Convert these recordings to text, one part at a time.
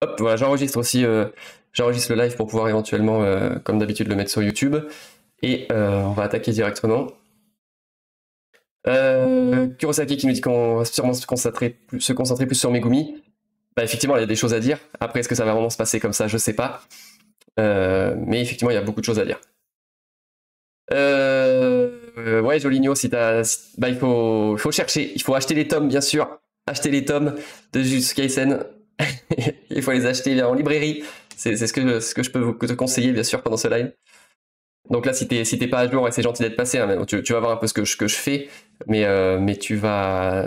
Hop, voilà, j'enregistre aussi, j'enregistre le live pour pouvoir éventuellement, comme d'habitude, le mettre sur YouTube. Et on va attaquer directement. Kurosaki qui nous dit qu'on va sûrement se concentrer plus sur Megumi. Bah, effectivement, il y a des choses à dire. Après, est-ce que ça va vraiment se passer comme ça? Je sais pas. Mais effectivement, il y a beaucoup de choses à dire. Ouais, Joligno, bah, il faut chercher. Il faut acheter les tomes, bien sûr. Acheter les tomes de Jujutsu Kaisen. Il faut les acheter en librairie. C'est ce que je peux te conseiller, bien sûr, pendant ce live. Donc là, si t'es pas à jour, et c'est gentil d'être passé, hein, tu vas voir un peu ce que je fais, mais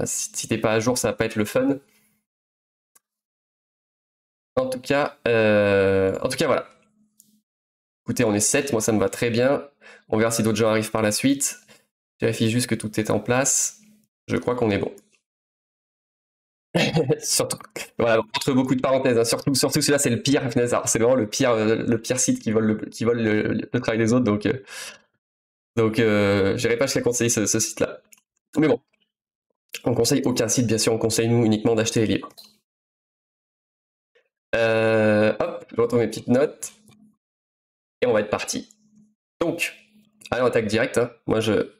si t'es pas à jour, ça va pas être le fun. En tout cas, voilà. Écoutez, on est 7, moi ça me va très bien. On verra si d'autres gens arrivent par la suite. Je vérifie juste que tout est en place. Je crois qu'on est bon. Surtout, voilà, entre beaucoup de parenthèses, hein, surtout celui-là, c'est le pire. C'est vraiment le pire site qui vole le travail des autres, donc j'irai pas jusqu'à conseiller ce site-là. Mais bon, on conseille aucun site, bien sûr, on conseille nous uniquement d'acheter les livres. Hop, je retrouve mes petites notes. Et on va être parti. Donc, allez, on attaque direct. Hein. Moi, je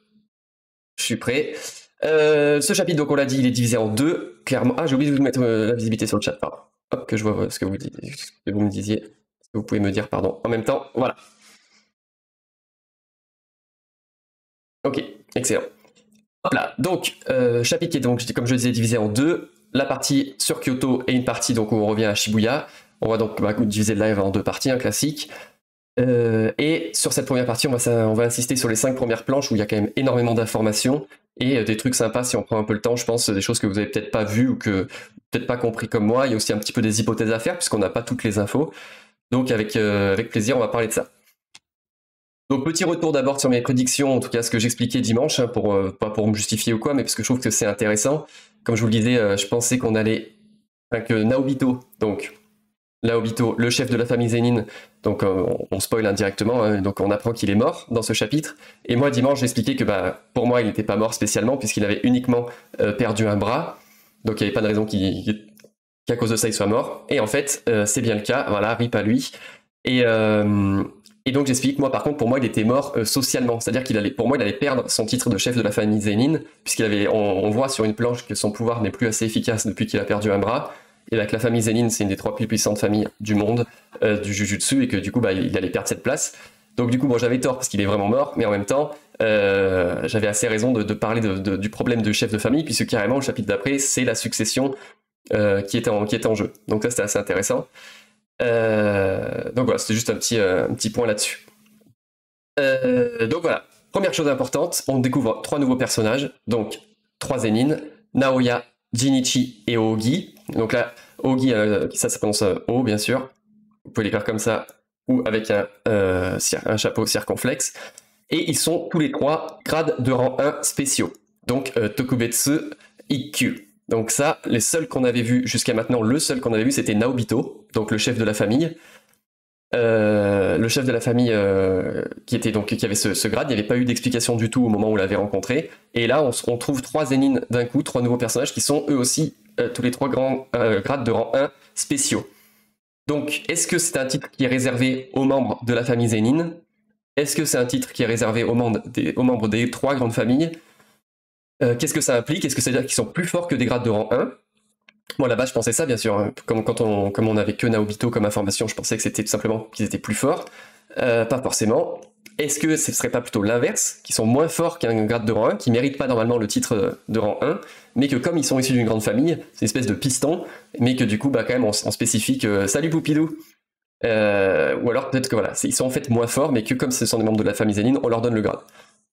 suis prêt. Ce chapitre, donc on l'a dit, il est divisé en deux. Clairement. Ah, j'ai oublié de vous mettre la visibilité sur le chat. Pardon. Hop, que je vois ce que vous me disiez. Ce que vous pouvez me dire, pardon. En même temps, voilà. Ok, excellent. Hop là. Donc, chapitre qui est donc, comme je disais, divisé en deux. La partie sur Kyoto et une partie donc où on revient à Shibuya. On va donc diviser le live en deux parties, un classique. Et sur cette première partie, on va insister sur les 5 premières planches où il y a quand même énormément d'informations et des trucs sympas si on prend un peu le temps, je pense, des choses que vous avez peut-être pas vues ou que peut-être pas compris comme moi. Il y a aussi un petit peu des hypothèses à faire puisqu'on n'a pas toutes les infos. Donc avec plaisir, on va parler de ça. Donc petit retour d'abord sur mes prédictions, en tout cas ce que j'expliquais dimanche, hein, pas pour me justifier ou quoi, mais parce que je trouve que c'est intéressant. Comme je vous le disais, je pensais que Naobito, donc Naobito, le chef de la famille Zenin, donc on spoil indirectement, hein, donc on apprend qu'il est mort dans ce chapitre. Et moi dimanche j'expliquais que pour moi il n'était pas mort spécialement puisqu'il avait uniquement perdu un bras, donc il n'y avait pas de raison qu'à cause de ça il soit mort. Et en fait c'est bien le cas, voilà, rip à lui. Et donc j'explique, moi par contre pour moi il était mort socialement, c'est-à-dire pour moi il allait perdre son titre de chef de la famille Zenin, on voit sur une planche que son pouvoir n'est plus assez efficace depuis qu'il a perdu un bras. Et avec la famille Zenin, c'est une des 3 plus puissantes familles du monde du Jujutsu, et que du coup, il allait perdre cette place. Donc du coup, bon, j'avais tort parce qu'il est vraiment mort, mais en même temps, j'avais assez raison de parler du problème de chef de famille, puisque carrément, le chapitre d'après, c'est la succession qui était en jeu. Donc ça, c'était assez intéressant. Donc voilà, c'était juste un petit point là-dessus. Donc voilà, première chose importante, on découvre 3 nouveaux personnages, donc 3 Zenin, Naoya, Jinichi et Ogi. Donc là, Ogi, ça prononce O, bien sûr. Vous pouvez l'écrire comme ça, ou avec un chapeau circonflexe. Et ils sont tous les 3 grades de rang 1 spéciaux. Donc Tokubetsu Ikkyu. Donc ça, les seuls qu'on avait vus jusqu'à maintenant, le seul qu'on avait vu, c'était Naobito, donc le chef de la famille. Le chef de la famille qui avait ce grade, il n'y avait pas eu d'explication du tout au moment où on l'avait rencontré. Et là, on trouve 3 Zenin d'un coup, 3 nouveaux personnages qui sont eux aussi tous les 3 grands grades de rang 1 spéciaux. Donc, est-ce que c'est un titre qui est réservé aux membres de la famille Zenin? Est-ce que c'est un titre qui est réservé aux membres des 3 grandes familles? Qu'est-ce que ça implique? Est-ce que ça veut dire qu'ils sont plus forts que des grades de rang 1? Moi là-bas je pensais ça bien sûr, hein. Comme on avait que Naobito comme information, je pensais que c'était tout simplement qu'ils étaient plus forts, pas forcément. Est-ce que ce serait pas plutôt l'inverse, qui sont moins forts qu'un grade de rang 1, qui méritent pas normalement le titre de rang 1, mais que comme ils sont issus d'une grande famille, c'est une espèce de piston, mais que du coup quand même on spécifie que salut Poupidou, ou alors peut-être que voilà, ils sont en fait moins forts, mais que comme ce sont des membres de la famille Zenin, on leur donne le grade.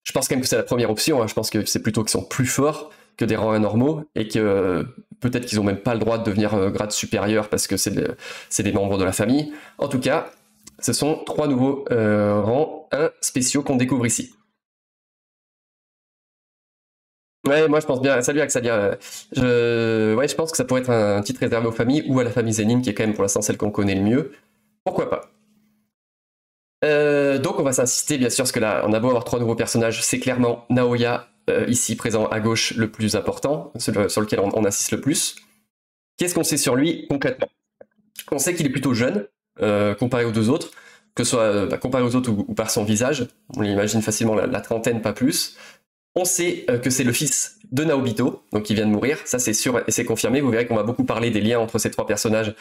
Je pense quand même que c'est la première option, hein. Je pense que c'est plutôt qu'ils sont plus forts que des rangs 1 normaux, et que peut-être qu'ils n'ont même pas le droit de devenir grade supérieur parce que c'est des membres de la famille. En tout cas, ce sont 3 nouveaux rangs 1 spéciaux qu'on découvre ici. Ouais, moi je pense bien. Salut Axalia. Je pense que ça pourrait être un titre réservé aux familles ou à la famille Zenin, qui est quand même pour l'instant celle qu'on connaît le mieux. Pourquoi pas? Donc on va s'insister bien sûr, parce que là on a beau avoir 3 nouveaux personnages, c'est clairement Naoya, ici présent à gauche, le plus important, celui sur lequel on insiste le plus. Qu'est-ce qu'on sait sur lui concrètement? On sait qu'il est plutôt jeune, comparé aux deux autres, que ce soit comparé aux autres ou par son visage. On l'imagine facilement la trentaine, pas plus. On sait que c'est le fils de Naobito, donc il vient de mourir, ça c'est sûr et c'est confirmé. Vous verrez qu'on va beaucoup parler des liens entre ces trois personnages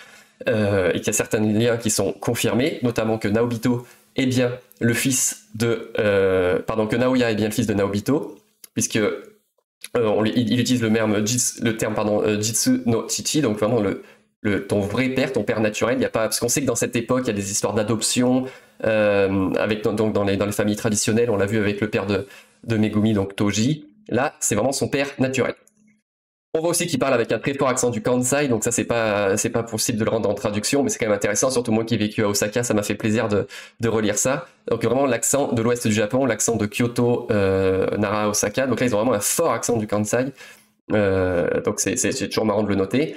et qu'il y a certains liens qui sont confirmés, notamment que Naobito est bien le fils de... que Naoya est bien le fils de Naobito, puisque il utilise le terme Jitsu no Chichi, donc vraiment ton vrai père, ton père naturel. Il y a pas, parce qu'on sait que dans cette époque, il y a des histoires d'adoption, donc dans les familles traditionnelles, on l'a vu avec le père de Megumi, donc Toji. Là, c'est vraiment son père naturel. On voit aussi qu'il parle avec un très fort accent du Kansai, donc ça c'est pas possible de le rendre en traduction, mais c'est quand même intéressant, surtout moi qui ai vécu à Osaka, ça m'a fait plaisir de relire ça. Donc vraiment l'accent de l'ouest du Japon, l'accent de Kyoto, Nara, Osaka, donc là ils ont vraiment un fort accent du Kansai, donc c'est toujours marrant de le noter.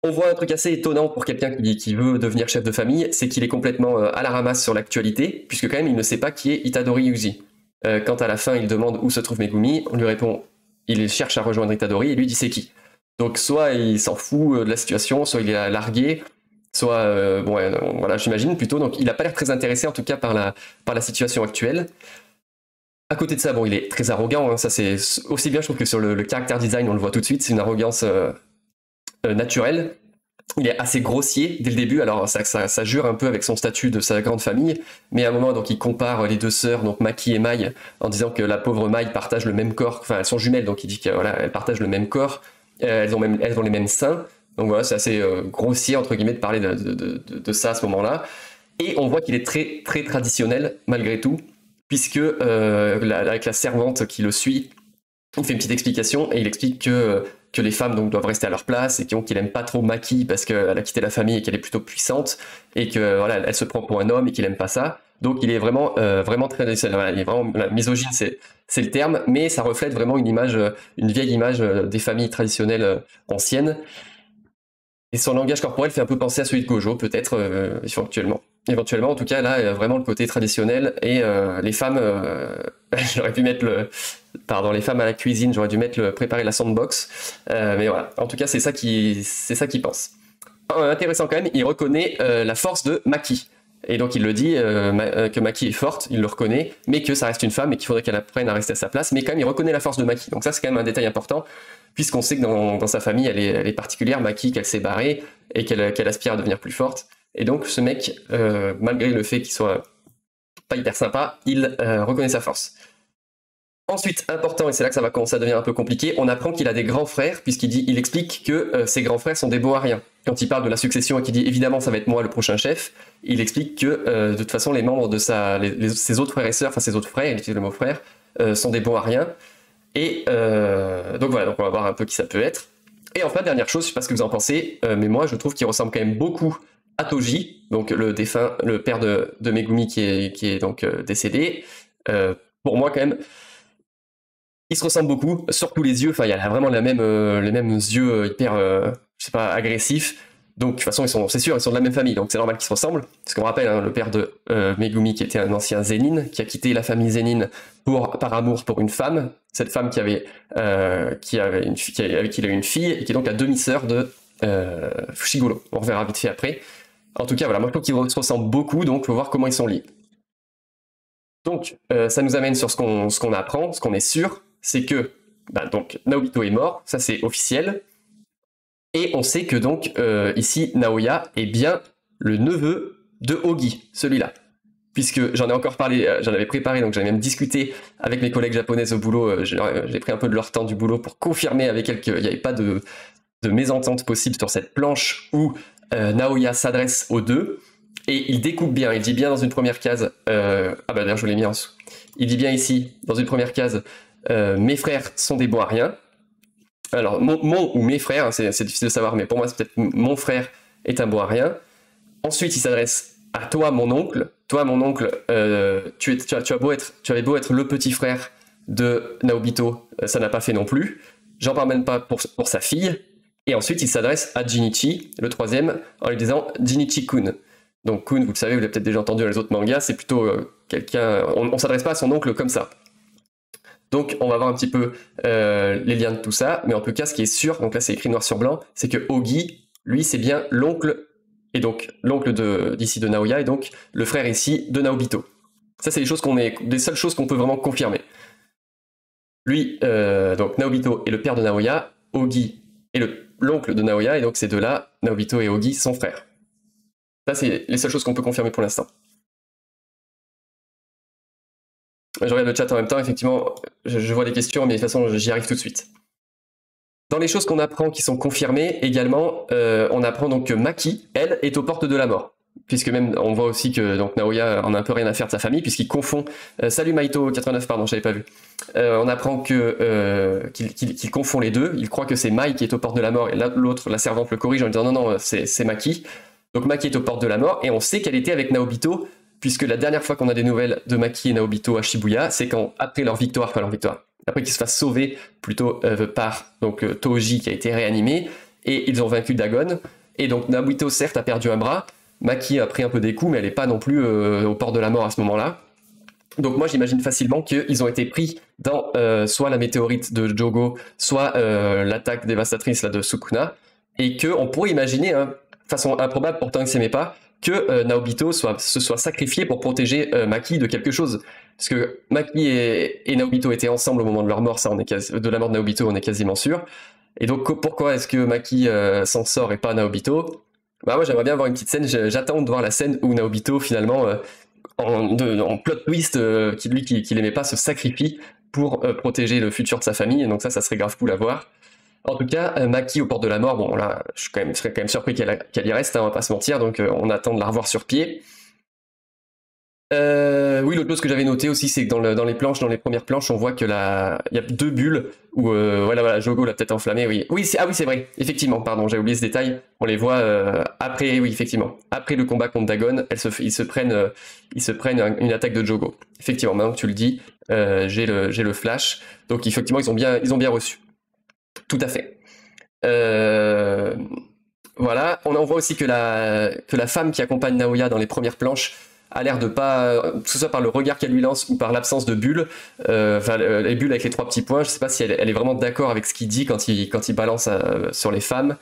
On voit un truc assez étonnant pour quelqu'un qui veut devenir chef de famille, c'est qu'il est complètement à la ramasse sur l'actualité, puisque quand même il ne sait pas qui est Itadori Yuji. Quand à la fin il demande où se trouve Megumi, on lui répond il cherche à rejoindre Itadori et lui dit c'est qui. Donc soit il s'en fout de la situation, soit il est largué, soit voilà j'imagine plutôt. Donc il n'a pas l'air très intéressé en tout cas par la situation actuelle. À côté de ça, bon il est très arrogant, hein, ça c'est aussi bien je trouve que sur le character design on le voit tout de suite, c'est une arrogance naturelle. Il est assez grossier dès le début, alors ça jure un peu avec son statut de sa grande famille, mais à un moment donc il compare les deux sœurs, donc Maki et Mai, en disant que la pauvre Mai partage le même corps, enfin elles sont jumelles, donc il dit qu'elles partagent le même corps, elles ont les mêmes seins, donc voilà c'est assez grossier entre guillemets de parler de ça à ce moment-là, et on voit qu'il est très très traditionnel malgré tout, puisque avec la servante qui le suit, il fait une petite explication et il explique que les femmes donc doivent rester à leur place et qu'il aime pas trop Maki parce qu'elle a quitté la famille et qu'elle est plutôt puissante et que voilà elle se prend pour un homme et qu'il aime pas ça. Donc il est vraiment très il est vraiment misogyne, c'est le terme, mais ça reflète vraiment une vieille image des familles traditionnelles anciennes. Et son langage corporel fait un peu penser à celui de Gojo, peut-être, éventuellement. En tout cas, là, vraiment le côté traditionnel. Et les femmes, j'aurais pu mettre les femmes à la cuisine, j'aurais dû préparer la sandbox. Mais voilà, en tout cas, c'est ça qu'il pense. Intéressant quand même, il reconnaît la force de Maki. Et donc il le dit, que Maki est forte, il le reconnaît, mais que ça reste une femme et qu'il faudrait qu'elle apprenne à rester à sa place. Mais quand même, il reconnaît la force de Maki. Donc ça, c'est quand même un détail important, puisqu'on sait que dans sa famille, elle est particulière, Maki, qu'elle s'est barrée et qu'elle aspire à devenir plus forte. Et donc ce mec, malgré le fait qu'il soit pas hyper sympa, il reconnaît sa force. Ensuite, important, et c'est là que ça va commencer à devenir un peu compliqué, on apprend qu'il a des grands frères, il explique que ses grands frères sont des Bohariens. Quand il parle de la succession et qu'il dit évidemment ça va être moi le prochain chef, il explique que de toute façon les membres de ses autres frères et sœurs, enfin ses autres frères, il utilise le mot frère, sont des Bohariens. Et donc voilà, donc on va voir un peu qui ça peut être. Et enfin, dernière chose, je sais pas ce que vous en pensez, mais moi je trouve qu'il ressemble quand même beaucoup à Toji, donc le père de Megumi qui est donc décédé. Pour moi quand même, il se ressemble beaucoup, surtout les yeux, enfin il y a vraiment les mêmes yeux hyper, je sais pas, agressifs. Donc de toute façon, c'est sûr, ils sont de la même famille, donc c'est normal qu'ils se ressemblent. Parce qu'on rappelle, hein, le père de Megumi qui était un ancien Zenin, qui a quitté la famille Zenin par amour pour une femme, cette femme avec qui il a eu une fille, et qui est donc la demi-sœur de Fushiguro. On reverra vite fait après. En tout cas, voilà, moi je trouve qu'ils se ressemblent beaucoup, donc il faut voir comment ils sont liés. Donc ça nous amène sur ce qu'on apprend, ce qu'on est sûr, c'est que donc Naobito est mort, ça c'est officiel. Et on sait que donc ici Naoya est bien le neveu de Ogi, celui-là. Puisque j'en ai encore parlé, j'en avais préparé, donc j'avais même discuté avec mes collègues japonaises au boulot, j'ai pris un peu de leur temps du boulot pour confirmer avec elles qu'il n'y avait pas de mésentente possible sur cette planche où Naoya s'adresse aux deux, et il découpe bien, il dit bien dans une première case, d'ailleurs je vous l'ai mis en dessous, il dit bien ici, dans une première case, mes frères sont des Bohariens. Alors, mon ou mes frères, hein, c'est difficile de savoir, mais pour moi, c'est peut-être mon frère est un Boharien. Ensuite, il s'adresse à toi, mon oncle. Toi, mon oncle, tu avais beau être le petit frère de Naobito, ça n'a pas fait non plus. J'en parle même pas pour sa fille. Et ensuite, il s'adresse à Jinichi, le troisième, en lui disant Jinichi-kun. Donc, kun, vous le savez, vous l'avez peut-être déjà entendu dans les autres mangas, c'est plutôt quelqu'un. On s'adresse pas à son oncle comme ça. Donc on va voir un petit peu les liens de tout ça, mais en tout cas ce qui est sûr, donc là c'est écrit noir sur blanc, c'est que Ogi, lui c'est bien l'oncle et donc l'oncle d'ici de Naoya, et donc le frère ici de Naobito. Ça, c'est des seules choses qu'on peut vraiment confirmer. Lui, donc Naobito est le père de Naoya, Ogi est l'oncle de Naoya, et donc ces deux-là, Naobito et Ogi, sont frères. Ça, c'est les seules choses qu'on peut confirmer pour l'instant. Je regarde le chat en même temps, effectivement, je vois des questions, mais de toute façon, j'y arrive tout de suite. Dans les choses qu'on apprend qui sont confirmées, également, on apprend donc que Maki, elle, est aux portes de la mort. Puisque même, on voit aussi que donc, Naoya en a un peu rien à faire de sa famille, puisqu'il confond... salut Maito89, pardon, j'avais pas vu. On apprend qu'il confond les deux, il croit que c'est Mai qui est aux portes de la mort, et l'autre, la servante, le corrige en lui disant non, non, c'est Maki. Donc Maki est aux portes de la mort, et on sait qu'elle était avec Naobito, puisque la dernière fois qu'on a des nouvelles de Maki et Naobito à Shibuya, c'est quand, après leur victoire, après qu'ils se fassent sauver plutôt par donc, Toji qui a été réanimé, et ils ont vaincu Dagon, et donc Naobito certes a perdu un bras, Maki a pris un peu des coups, mais elle n'est pas non plus aux portes de la mort à ce moment-là. Donc moi j'imagine facilement qu'ils ont été pris dans soit la météorite de Jogo, soit l'attaque dévastatrice là, de Sukuna, et qu'on pourrait imaginer, façon improbable pourtant il ne s'aimait pas, que Naobito se soit sacrifié pour protéger Maki de quelque chose. Parce que Maki et Naobito étaient ensemble au moment de leur mort, de la mort de Naobito, on est quasiment sûr. Et donc pourquoi est-ce que Maki s'en sort et pas Naobito? Bah moi j'aimerais bien voir une petite scène, j'attends de voir la scène où Naobito finalement, en plot twist, qui l'aimait pas, se sacrifie pour protéger le futur de sa famille, et donc ça serait grave cool à voir. En tout cas, Maki aux portes de la mort, bon là, je serais quand même surpris qu'elle y reste, on va pas se mentir, donc on attend de la revoir sur pied. Oui, l'autre chose que j'avais noté aussi, c'est que dans les planches, dans les premières planches, on voit que il y a deux bulles où voilà, Jogo l'a peut-être enflammé. Oui, oui, c'est vrai. Effectivement, pardon, j'ai oublié ce détail. On les voit après, oui, effectivement, après le combat contre Dagon, ils se prennent une attaque de Jogo. Effectivement, maintenant que tu le dis, j'ai le flash. Donc effectivement, ils ont bien reçu. Tout à fait. Voilà, on voit aussi que la femme qui accompagne Naoya dans les premières planches a l'air de pas, que ce soit par le regard qu'elle lui lance ou par l'absence de bulles, les bulles avec les trois petits points, je sais pas si elle est vraiment d'accord avec ce qu'il dit quand il balance sur les femmes,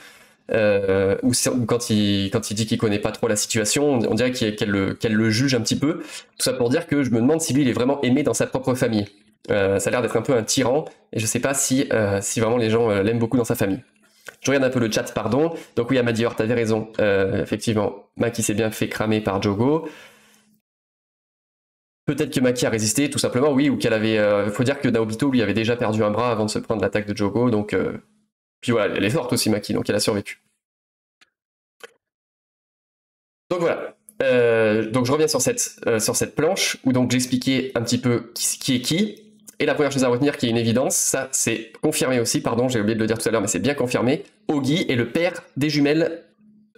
ou quand il dit qu'il connaît pas trop la situation, on dirait qu'elle le juge un petit peu. Tout ça pour dire que je me demande si lui il est vraiment aimé dans sa propre famille. Ça a l'air d'être un peu un tyran, et je sais pas si vraiment les gens l'aiment beaucoup dans sa famille. Je regarde un peu le chat, pardon. Donc oui, Amadior, t'avais raison. Effectivement, Maki s'est bien fait cramer par Jogo. Peut-être que Maki a résisté, tout simplement, oui, ou qu'elle avait... faut dire que Naobito, lui, avait déjà perdu un bras avant de se prendre l'attaque de Jogo, donc... Puis voilà, elle est forte aussi, Maki, donc elle a survécu. Donc voilà. Donc je reviens sur cette planche, où donc j'expliquais un petit peu qui est qui. Et la première chose à retenir, qui est une évidence, ça c'est confirmé aussi, pardon, j'ai oublié de le dire tout à l'heure, mais c'est bien confirmé, Ogi est le père des jumelles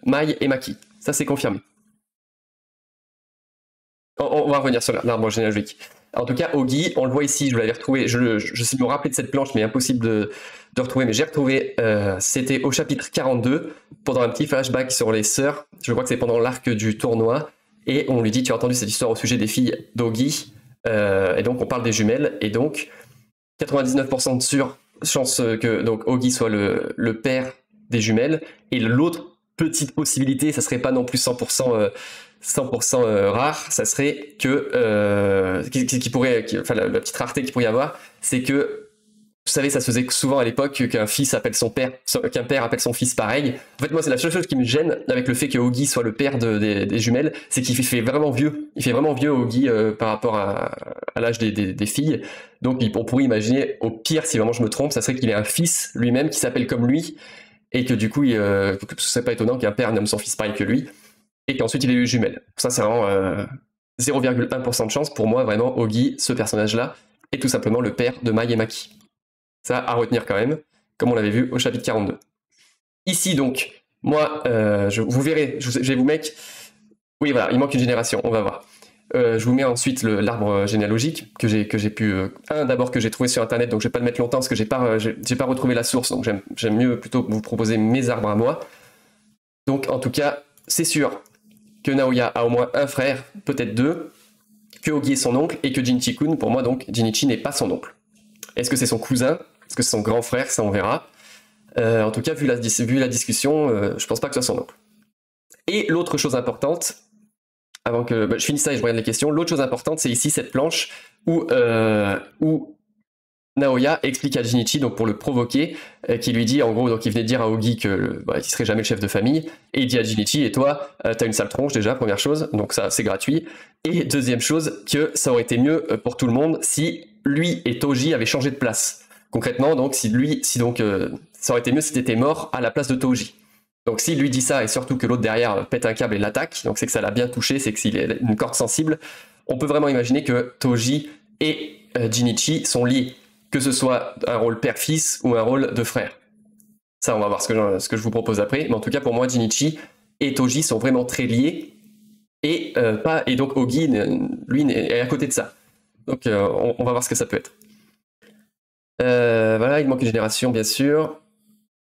Mai et Maki. Ça c'est confirmé. On va revenir sur l'arbre généalogique. En tout cas, Ogi, on le voit ici, je l'avais retrouvé, je sais me rappeler de cette planche, mais impossible de retrouver, mais j'ai retrouvé, c'était au chapitre 42, pendant un petit flashback sur les sœurs, je crois que c'est pendant l'arc du tournoi, et on lui dit, tu as entendu cette histoire au sujet des filles d'Ogi, et donc on parle des jumelles, et donc 99% de chance que donc Ogi soit le père des jumelles, et l'autre petite possibilité, ça serait pas non plus 100% rare, ça serait que la petite rareté qu'il pourrait y avoir, c'est que vous savez, ça se faisait souvent à l'époque qu'un fils appelle son père, qu'un père appelle son fils pareil. En fait, moi, c'est la seule chose qui me gêne avec le fait que Ogi soit le père des jumelles, c'est qu'il fait vraiment vieux. Il fait vraiment vieux, Ogi, par rapport à l'âge des filles. Donc, on pourrait imaginer, au pire, si vraiment je me trompe, ça serait qu'il ait un fils lui-même qui s'appelle comme lui, et que du coup, ce serait pas étonnant qu'un père nomme son fils pareil que lui, et qu'ensuite il ait eu jumelles. Ça, c'est vraiment 0,1% de chance. Pour moi, vraiment, Ogi, ce personnage-là, est tout simplement le père de Mai et Maki. Ça, à retenir quand même, comme on l'avait vu au chapitre 42. Ici, donc, moi, vous verrez, je vais vous mettre... Oui, voilà, il manque une génération, on va voir. Je vous mets ensuite l'arbre généalogique que j'ai pu... d'abord que j'ai trouvé sur Internet, donc je vais pas le mettre longtemps parce que j'ai pas retrouvé la source, donc j'aime mieux plutôt vous proposer mes arbres à moi. Donc, en tout cas, c'est sûr que Naoya a au moins un frère, peut-être deux, que Ogi est son oncle, et que Jinichi-kun, pour moi, donc, Jinichi n'est pas son oncle. Est-ce que c'est son cousin? Est-ce que c'est son grand frère? Ça, on verra. En tout cas, vu la discussion, je pense pas que ce soit son oncle. Et l'autre chose importante, avant que je finisse ça et je regarde les questions, l'autre chose importante, c'est ici cette planche où Naoya explique à Jinichi, donc pour le provoquer, qui lui dit, en gros, donc il venait de dire à Ogi que il serait jamais le chef de famille, et il dit à Jinichi, et toi, t'as une sale tronche déjà, première chose, donc ça c'est gratuit, et deuxième chose, que ça aurait été mieux pour tout le monde si lui et Toji avaient changé de place. Concrètement, donc, ça aurait été mieux si t'étais mort à la place de Toji. Donc s'il lui dit ça, et surtout que l'autre derrière pète un câble et l'attaque, donc c'est que ça l'a bien touché, c'est que s'il est une corde sensible, on peut vraiment imaginer que Toji et Jinichi sont liés, que ce soit un rôle père-fils ou un rôle de frère. Ça, on va voir ce que je vous propose après, mais en tout cas pour moi, Jinichi et Toji sont vraiment très liés, et donc Ogi, lui, est à côté de ça. Donc on va voir ce que ça peut être. Voilà, il manque une génération, bien sûr.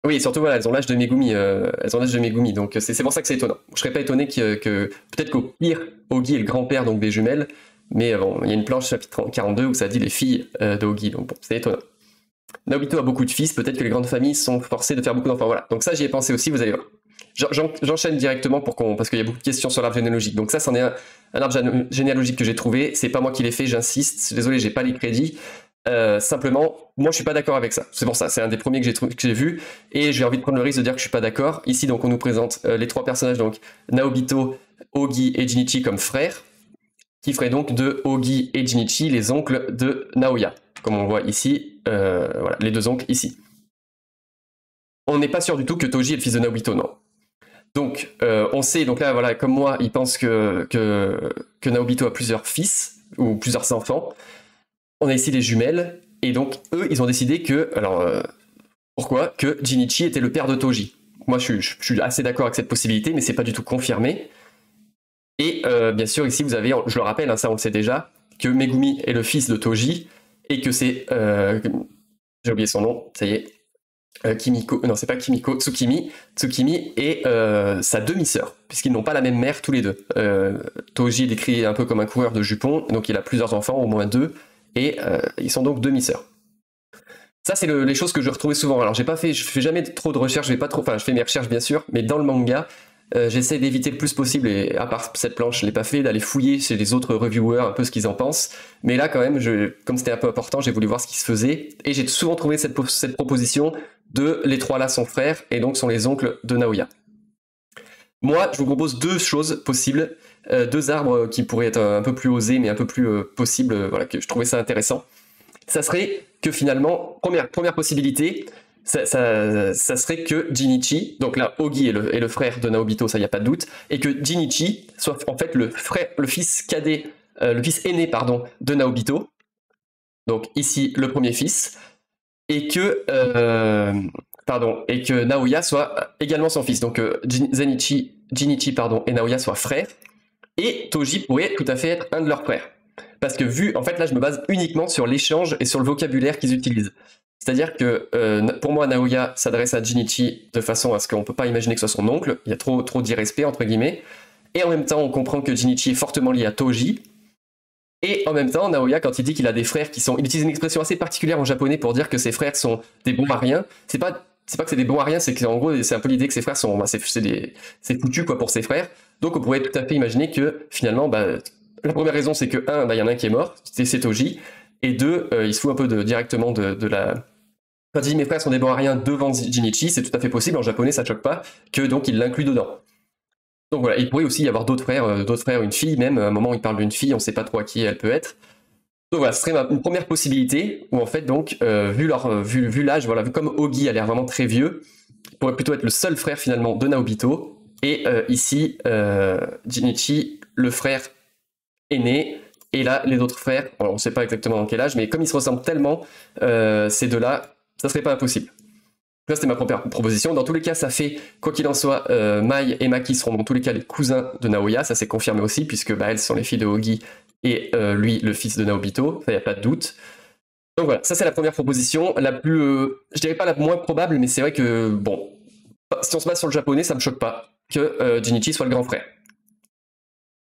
Oui, et surtout, voilà, elles ont l'âge de Megumi, donc c'est pour ça que c'est étonnant. Je serais pas étonné que peut-être qu'au pire, Ogi est le grand-père donc des jumelles, mais bon, il y a une planche chapitre 42 où ça dit les filles d'Ogi, donc bon, c'est étonnant. Naobito a beaucoup de fils, peut-être que les grandes familles sont forcées de faire beaucoup d'enfants, voilà. Donc ça, j'y ai pensé aussi, vous allez voir. J'enchaîne directement parce qu'il y a beaucoup de questions sur l'arbre généalogique. Donc ça, c'en est un arbre généalogique que j'ai trouvé, c'est pas moi qui l'ai fait, j'insiste, désolé, j'ai pas les crédits. Simplement, moi je suis pas d'accord avec ça. C'est pour ça, c'est un des premiers que j'ai vu, et j'ai envie de prendre le risque de dire que je suis pas d'accord. Ici, donc, on nous présente les trois personnages, donc Naobito, Ogi et Jinichi comme frères, qui feraient donc de Ogi et Jinichi les oncles de Naoya, comme on voit ici, voilà, les deux oncles ici. On n'est pas sûr du tout que Toji est le fils de Naobito, non. Donc, on sait, donc là, voilà, comme moi, il pense que Naobito a plusieurs fils, ou plusieurs enfants. On a ici les jumelles, et donc eux, ils ont décidé que, pourquoi que Jinichi était le père de Toji. Moi, je suis assez d'accord avec cette possibilité, mais c'est pas du tout confirmé. Et bien sûr, ici, vous avez, je le rappelle, hein, ça on le sait déjà, que Megumi est le fils de Toji, et que c'est, j'ai oublié son nom, ça y est, Kimiko, non c'est pas Kimiko, Tsukimi est sa demi-sœur, puisqu'ils n'ont pas la même mère tous les deux. Toji est décrit un peu comme un coureur de jupons, donc il a plusieurs enfants, au moins 2, et ils sont donc demi-sœurs. Ça, c'est les choses que je retrouvais souvent. Alors, je fais jamais trop de recherches, je fais mes recherches bien sûr, mais dans le manga, j'essaie d'éviter le plus possible, et à part cette planche, je l'ai pas fait, d'aller fouiller chez les autres reviewers un peu ce qu'ils en pensent. Mais là, quand même, comme c'était un peu important, j'ai voulu voir ce qui se faisait, et j'ai souvent trouvé cette proposition de les trois là sont frères, et donc sont les oncles de Naoya. Moi, je vous propose deux choses possibles, deux arbres qui pourraient être un peu plus osés, mais un peu plus possibles, voilà, que je trouvais ça intéressant. Ça serait que finalement, première possibilité, ça serait que Jinichi, donc là, Ogi est le frère de Naobito, ça y a pas de doute, et que Jinichi soit en fait le fils cadet, le fils aîné, pardon, de Naobito, donc ici, le premier fils, et que Naoya soit également son fils. Donc Jinichi et Naoya soient frères, et Toji pourrait tout à fait être un de leurs frères. Parce que en fait là je me base uniquement sur l'échange et sur le vocabulaire qu'ils utilisent. C'est-à-dire que pour moi Naoya s'adresse à Jinichi de façon à ce qu'on ne peut pas imaginer que ce soit son oncle, il y a trop d'irrespect entre guillemets, et en même temps on comprend que Jinichi est fortement lié à Toji, et en même temps Naoya quand il dit qu'il a des frères il utilise une expression assez particulière en japonais pour dire que ses frères sont des bons à rien, c'est pas que c'est des bons à rien, c'est qu'en gros c'est un peu l'idée que ses frères sont, c'est foutu quoi pour ses frères, donc on pourrait tout à fait imaginer que finalement la première raison, c'est que, il y en a un qui est mort, c'est Toji, et deux, il se fout un peu directement de la... Quand il dit mes frères sont des bons à rien devant Jinichi, c'est tout à fait possible, en japonais ça ne choque pas, que donc il l'inclut dedans. Donc voilà, il pourrait aussi y avoir d'autres frères, une fille même, à un moment où il parle d'une fille, on ne sait pas trop à qui elle peut être. Donc voilà, ce serait une première possibilité, où en fait donc, vu l'âge, voilà, vu comme Ogi a l'air vraiment très vieux, il pourrait plutôt être le seul frère finalement de Naobito, et ici, Jinichi, le frère aîné, et là les autres frères, on ne sait pas exactement dans quel âge, mais comme ils se ressemblent tellement, ces deux-là, ça serait pas impossible. Ça c'était ma première proposition. Dans tous les cas, ça fait, quoi qu'il en soit, Mai et Maki seront dans tous les cas les cousins de Naoya, ça s'est confirmé aussi, puisque elles sont les filles de Ogi, et lui le fils de Naobito, ça y a pas de doute. Donc voilà, ça c'est la première proposition, la plus, je dirais pas la moins probable, mais c'est vrai que, bon, si on se base sur le japonais, ça me choque pas que Jinichi soit le grand frère.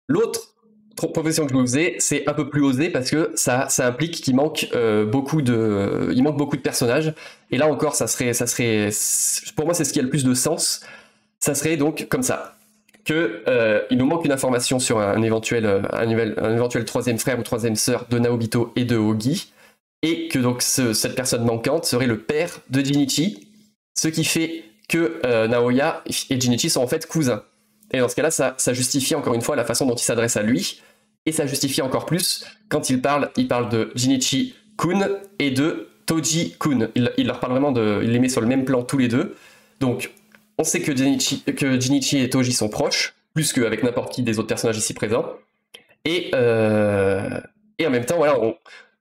L'autre proposition que je vous faisais, c'est un peu plus osé parce que ça implique qu'il manque beaucoup de personnages. Et là encore, ça serait, pour moi, c'est ce qui a le plus de sens. Ça serait donc comme ça, que il nous manque une information sur un éventuel troisième frère ou troisième sœur de Naobito et de Ogi, et que donc cette personne manquante serait le père de Jinichi, ce qui fait que Naoya et Jinichi sont en fait cousins. Et dans ce cas-là, ça justifie encore une fois la façon dont il s'adresse à lui, et ça justifie encore plus quand il parle de Jinichi-kun et de Toji-kun. Il leur parle vraiment il les met sur le même plan tous les deux. Donc, on sait que Jinichi et Toji sont proches, plus qu'avec n'importe qui des autres personnages ici présents. Et en même temps, voilà,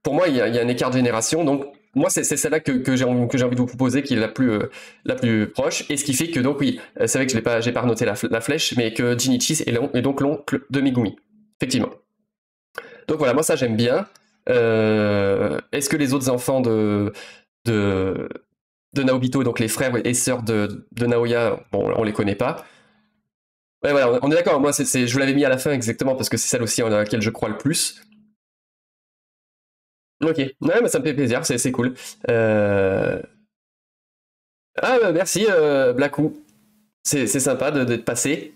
pour moi, il y a un écart de génération. Donc, moi, c'est celle-là que j'ai envie de vous proposer, qui est la plus proche. Et ce qui fait que, donc, oui, c'est vrai que j'ai pas renoté la flèche, mais que Jinichi est donc l'oncle de Megumi. Effectivement. Donc voilà, moi, ça, j'aime bien. Est-ce que les autres enfants de Naobito, donc les frères et sœurs de Naoya, bon, on les connaît pas. Ouais, voilà, on est d'accord. Moi, je vous l'avais mis à la fin exactement parce que c'est celle aussi en laquelle je crois le plus. Ok, ouais, mais ça me fait plaisir, c'est cool. Ah, bah, merci, Blackou. C'est sympa d'être passé.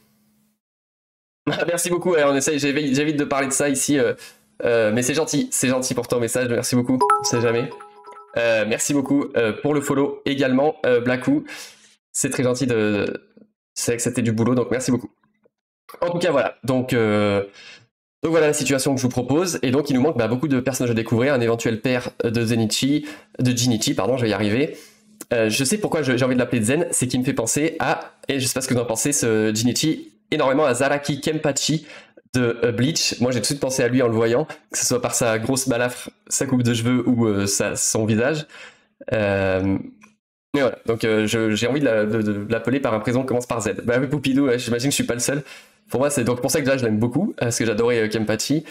Merci beaucoup, ouais, on essaye, j'évite de parler de ça ici, mais c'est gentil pour ton message, merci beaucoup, on sait jamais. Merci beaucoup pour le follow également, Blackou. C'est très gentil c'est que c'était du boulot, donc merci beaucoup. En tout cas, voilà. Donc voilà la situation que je vous propose. Et donc, il nous manque beaucoup de personnages à découvrir. Un éventuel père de Jinichi, pardon, je vais y arriver. Je sais pourquoi j'ai envie de l'appeler Zen, c'est qu'il me fait penser et je sais pas ce que vous en pensez, ce Jinichi, énormément à Zaraki Kenpachi de Bleach. Moi, j'ai tout de suite pensé à lui en le voyant, que ce soit par sa grosse balafre, sa coupe de cheveux ou son visage. Mais voilà, donc j'ai envie de l'appeler par un prénom qui commence par Z. Bah oui, Poupidou, ouais, j'imagine que je suis pas le seul. Pour moi, c'est donc pour ça que déjà je l'aime beaucoup, parce que j'adorais Kenpachi.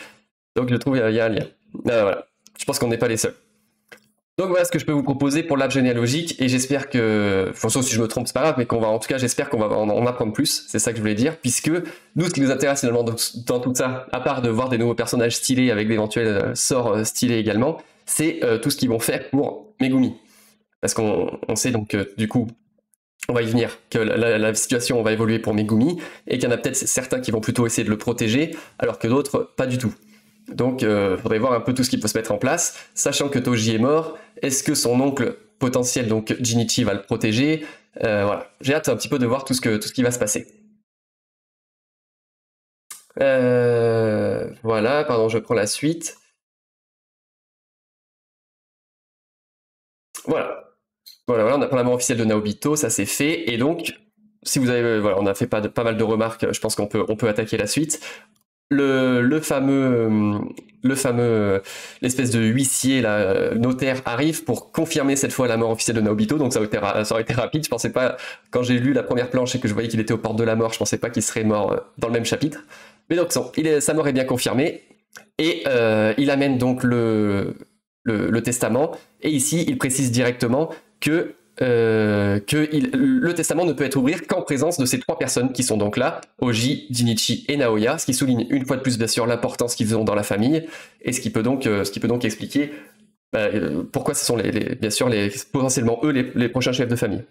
Donc je trouve qu'il y a un lien. Voilà, je pense qu'on n'est pas les seuls. Donc voilà ce que je peux vous proposer pour l'arbre généalogique, et j'espère que, sauf si je me trompe, c'est pas grave, mais en tout cas, j'espère qu'on va en apprendre plus, c'est ça que je voulais dire, puisque nous, ce qui nous intéresse finalement dans tout ça, à part de voir des nouveaux personnages stylés avec d'éventuels sorts stylés également, c'est tout ce qu'ils vont faire pour Megumi. Parce qu'on sait donc du coup, on va y venir, que la situation va évoluer pour Megumi, et qu'il y en a peut-être certains qui vont plutôt essayer de le protéger, alors que d'autres, pas du tout. Donc, il faudrait voir un peu tout ce qui peut se mettre en place, sachant que Toji est mort. Est-ce que son oncle potentiel, donc Jinichi, va le protéger? Voilà, j'ai hâte un petit peu de voir tout ce qui va se passer. Voilà, pardon, je prends la suite. Voilà, on apprend la mort officielle de Naobito, ça c'est fait, et donc, si vous avez, voilà, on a fait pas mal de remarques, je pense qu'on peut attaquer la suite. Le fameux, l'espèce de huissier, notaire, arrive pour confirmer cette fois la mort officielle de Naobito, donc ça aurait été rapide. Je pensais pas, quand j'ai lu la première planche et que je voyais qu'il était aux portes de la mort, je pensais pas qu'il serait mort dans le même chapitre. Mais donc, sa mort est bien confirmée, et il amène donc le testament, et ici, il précise directement que le testament ne peut être ouvert qu'en présence de ces trois personnes qui sont donc là, Oji, Jinichi et Naoya, ce qui souligne une fois de plus bien sûr l'importance qu'ils ont dans la famille, et ce qui peut donc expliquer pourquoi ce sont bien sûr potentiellement eux les prochains chefs de famille.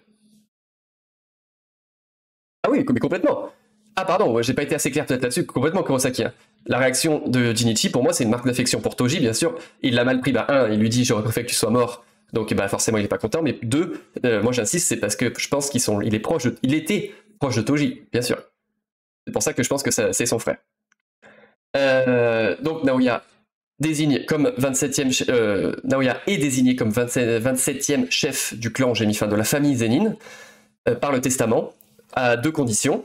Ah oui, mais complètement. Ah pardon, j'ai pas été assez clair peut-être là-dessus, complètement Kurosaki. Hein. La réaction de Jinichi, pour moi, c'est une marque d'affection pour Toji, bien sûr. Il l'a mal pris, il lui dit « j'aurais préféré que tu sois mort ». Donc forcément il est pas content, mais deux, moi j'insiste, c'est parce que je pense il était proche de Toji, bien sûr. C'est pour ça que je pense que c'est son frère. Donc Naoya désigne comme 27e Naoya est désigné comme 27e chef du clan, j'ai mis fin de la famille Zenin, par le testament, à deux conditions.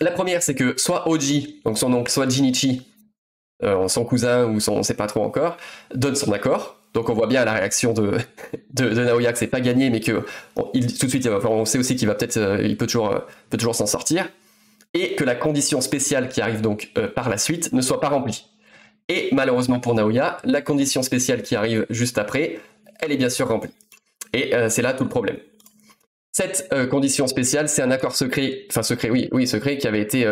La première, c'est que soit Oji, donc son oncle, soit Jinichi, son cousin ou on sait pas trop encore, donne son accord. Donc on voit bien la réaction de Naoya que c'est pas gagné, mais que tout de suite on sait aussi qu'il va il peut toujours s'en sortir, et que la condition spéciale qui arrive donc par la suite ne soit pas remplie. Et malheureusement pour Naoya, la condition spéciale qui arrive juste après, elle est bien sûr remplie. Et c'est là tout le problème. Cette condition spéciale, c'est un accord secret, secret qui avait été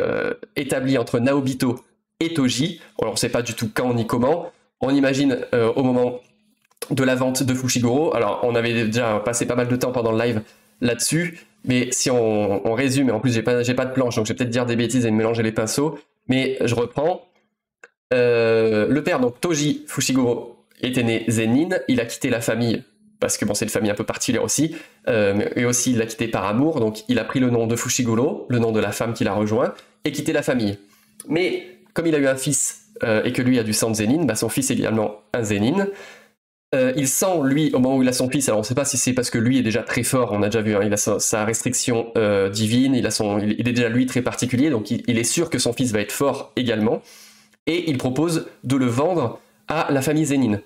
établi entre Naobito et Toji. Alors on ne sait pas du tout quand ni comment. On imagine au moment de la vente de Fushiguro. Alors, on avait déjà passé pas mal de temps pendant le live là-dessus. Mais si on résume, et en plus j'ai pas de planche, donc je vais peut-être dire des bêtises et me mélanger les pinceaux, mais je reprends. Le père, donc Toji Fushiguro, était né Zenin, il a quitté la famille, parce que bon, c'est une famille un peu particulière aussi, et aussi il l'a quitté par amour, donc il a pris le nom de Fushiguro, le nom de la femme qu'il a rejoint, et quitté la famille. Mais comme il a eu un fils, et que lui a du sang de Zenin, bah son fils est également un Zenin. Il sent, lui, au moment où il a son fils, alors on ne sait pas si c'est parce que lui est déjà très fort, on a déjà vu, hein, il a sa restriction divine, il est déjà lui très particulier, donc il est sûr que son fils va être fort également, et il propose de le vendre à la famille Zenin.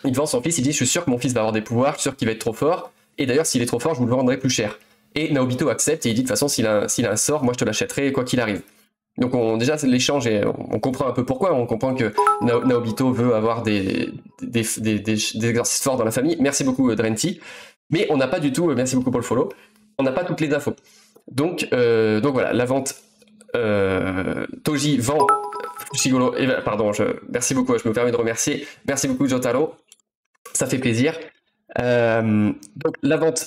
Il vend son fils, il dit « je suis sûr que mon fils va avoir des pouvoirs, je suis sûr qu'il va être trop fort, et d'ailleurs s'il est trop fort, je vous le vendrai plus cher ». Et Naobito accepte, et il dit « de toute façon, s'il a un sort, moi je te l'achèterai, quoi qu'il arrive ». Donc déjà l'échange, on comprend un peu pourquoi, on comprend que Naobito veut avoir des exercices forts dans la famille. Merci beaucoup Drenti, mais on n'a pas du tout, merci beaucoup pour le follow, on n'a pas toutes les infos. Donc voilà, la vente, Toji vend Fushiguro, pardon, merci beaucoup, je me permets de remercier, merci beaucoup Jotaro, ça fait plaisir. Donc la vente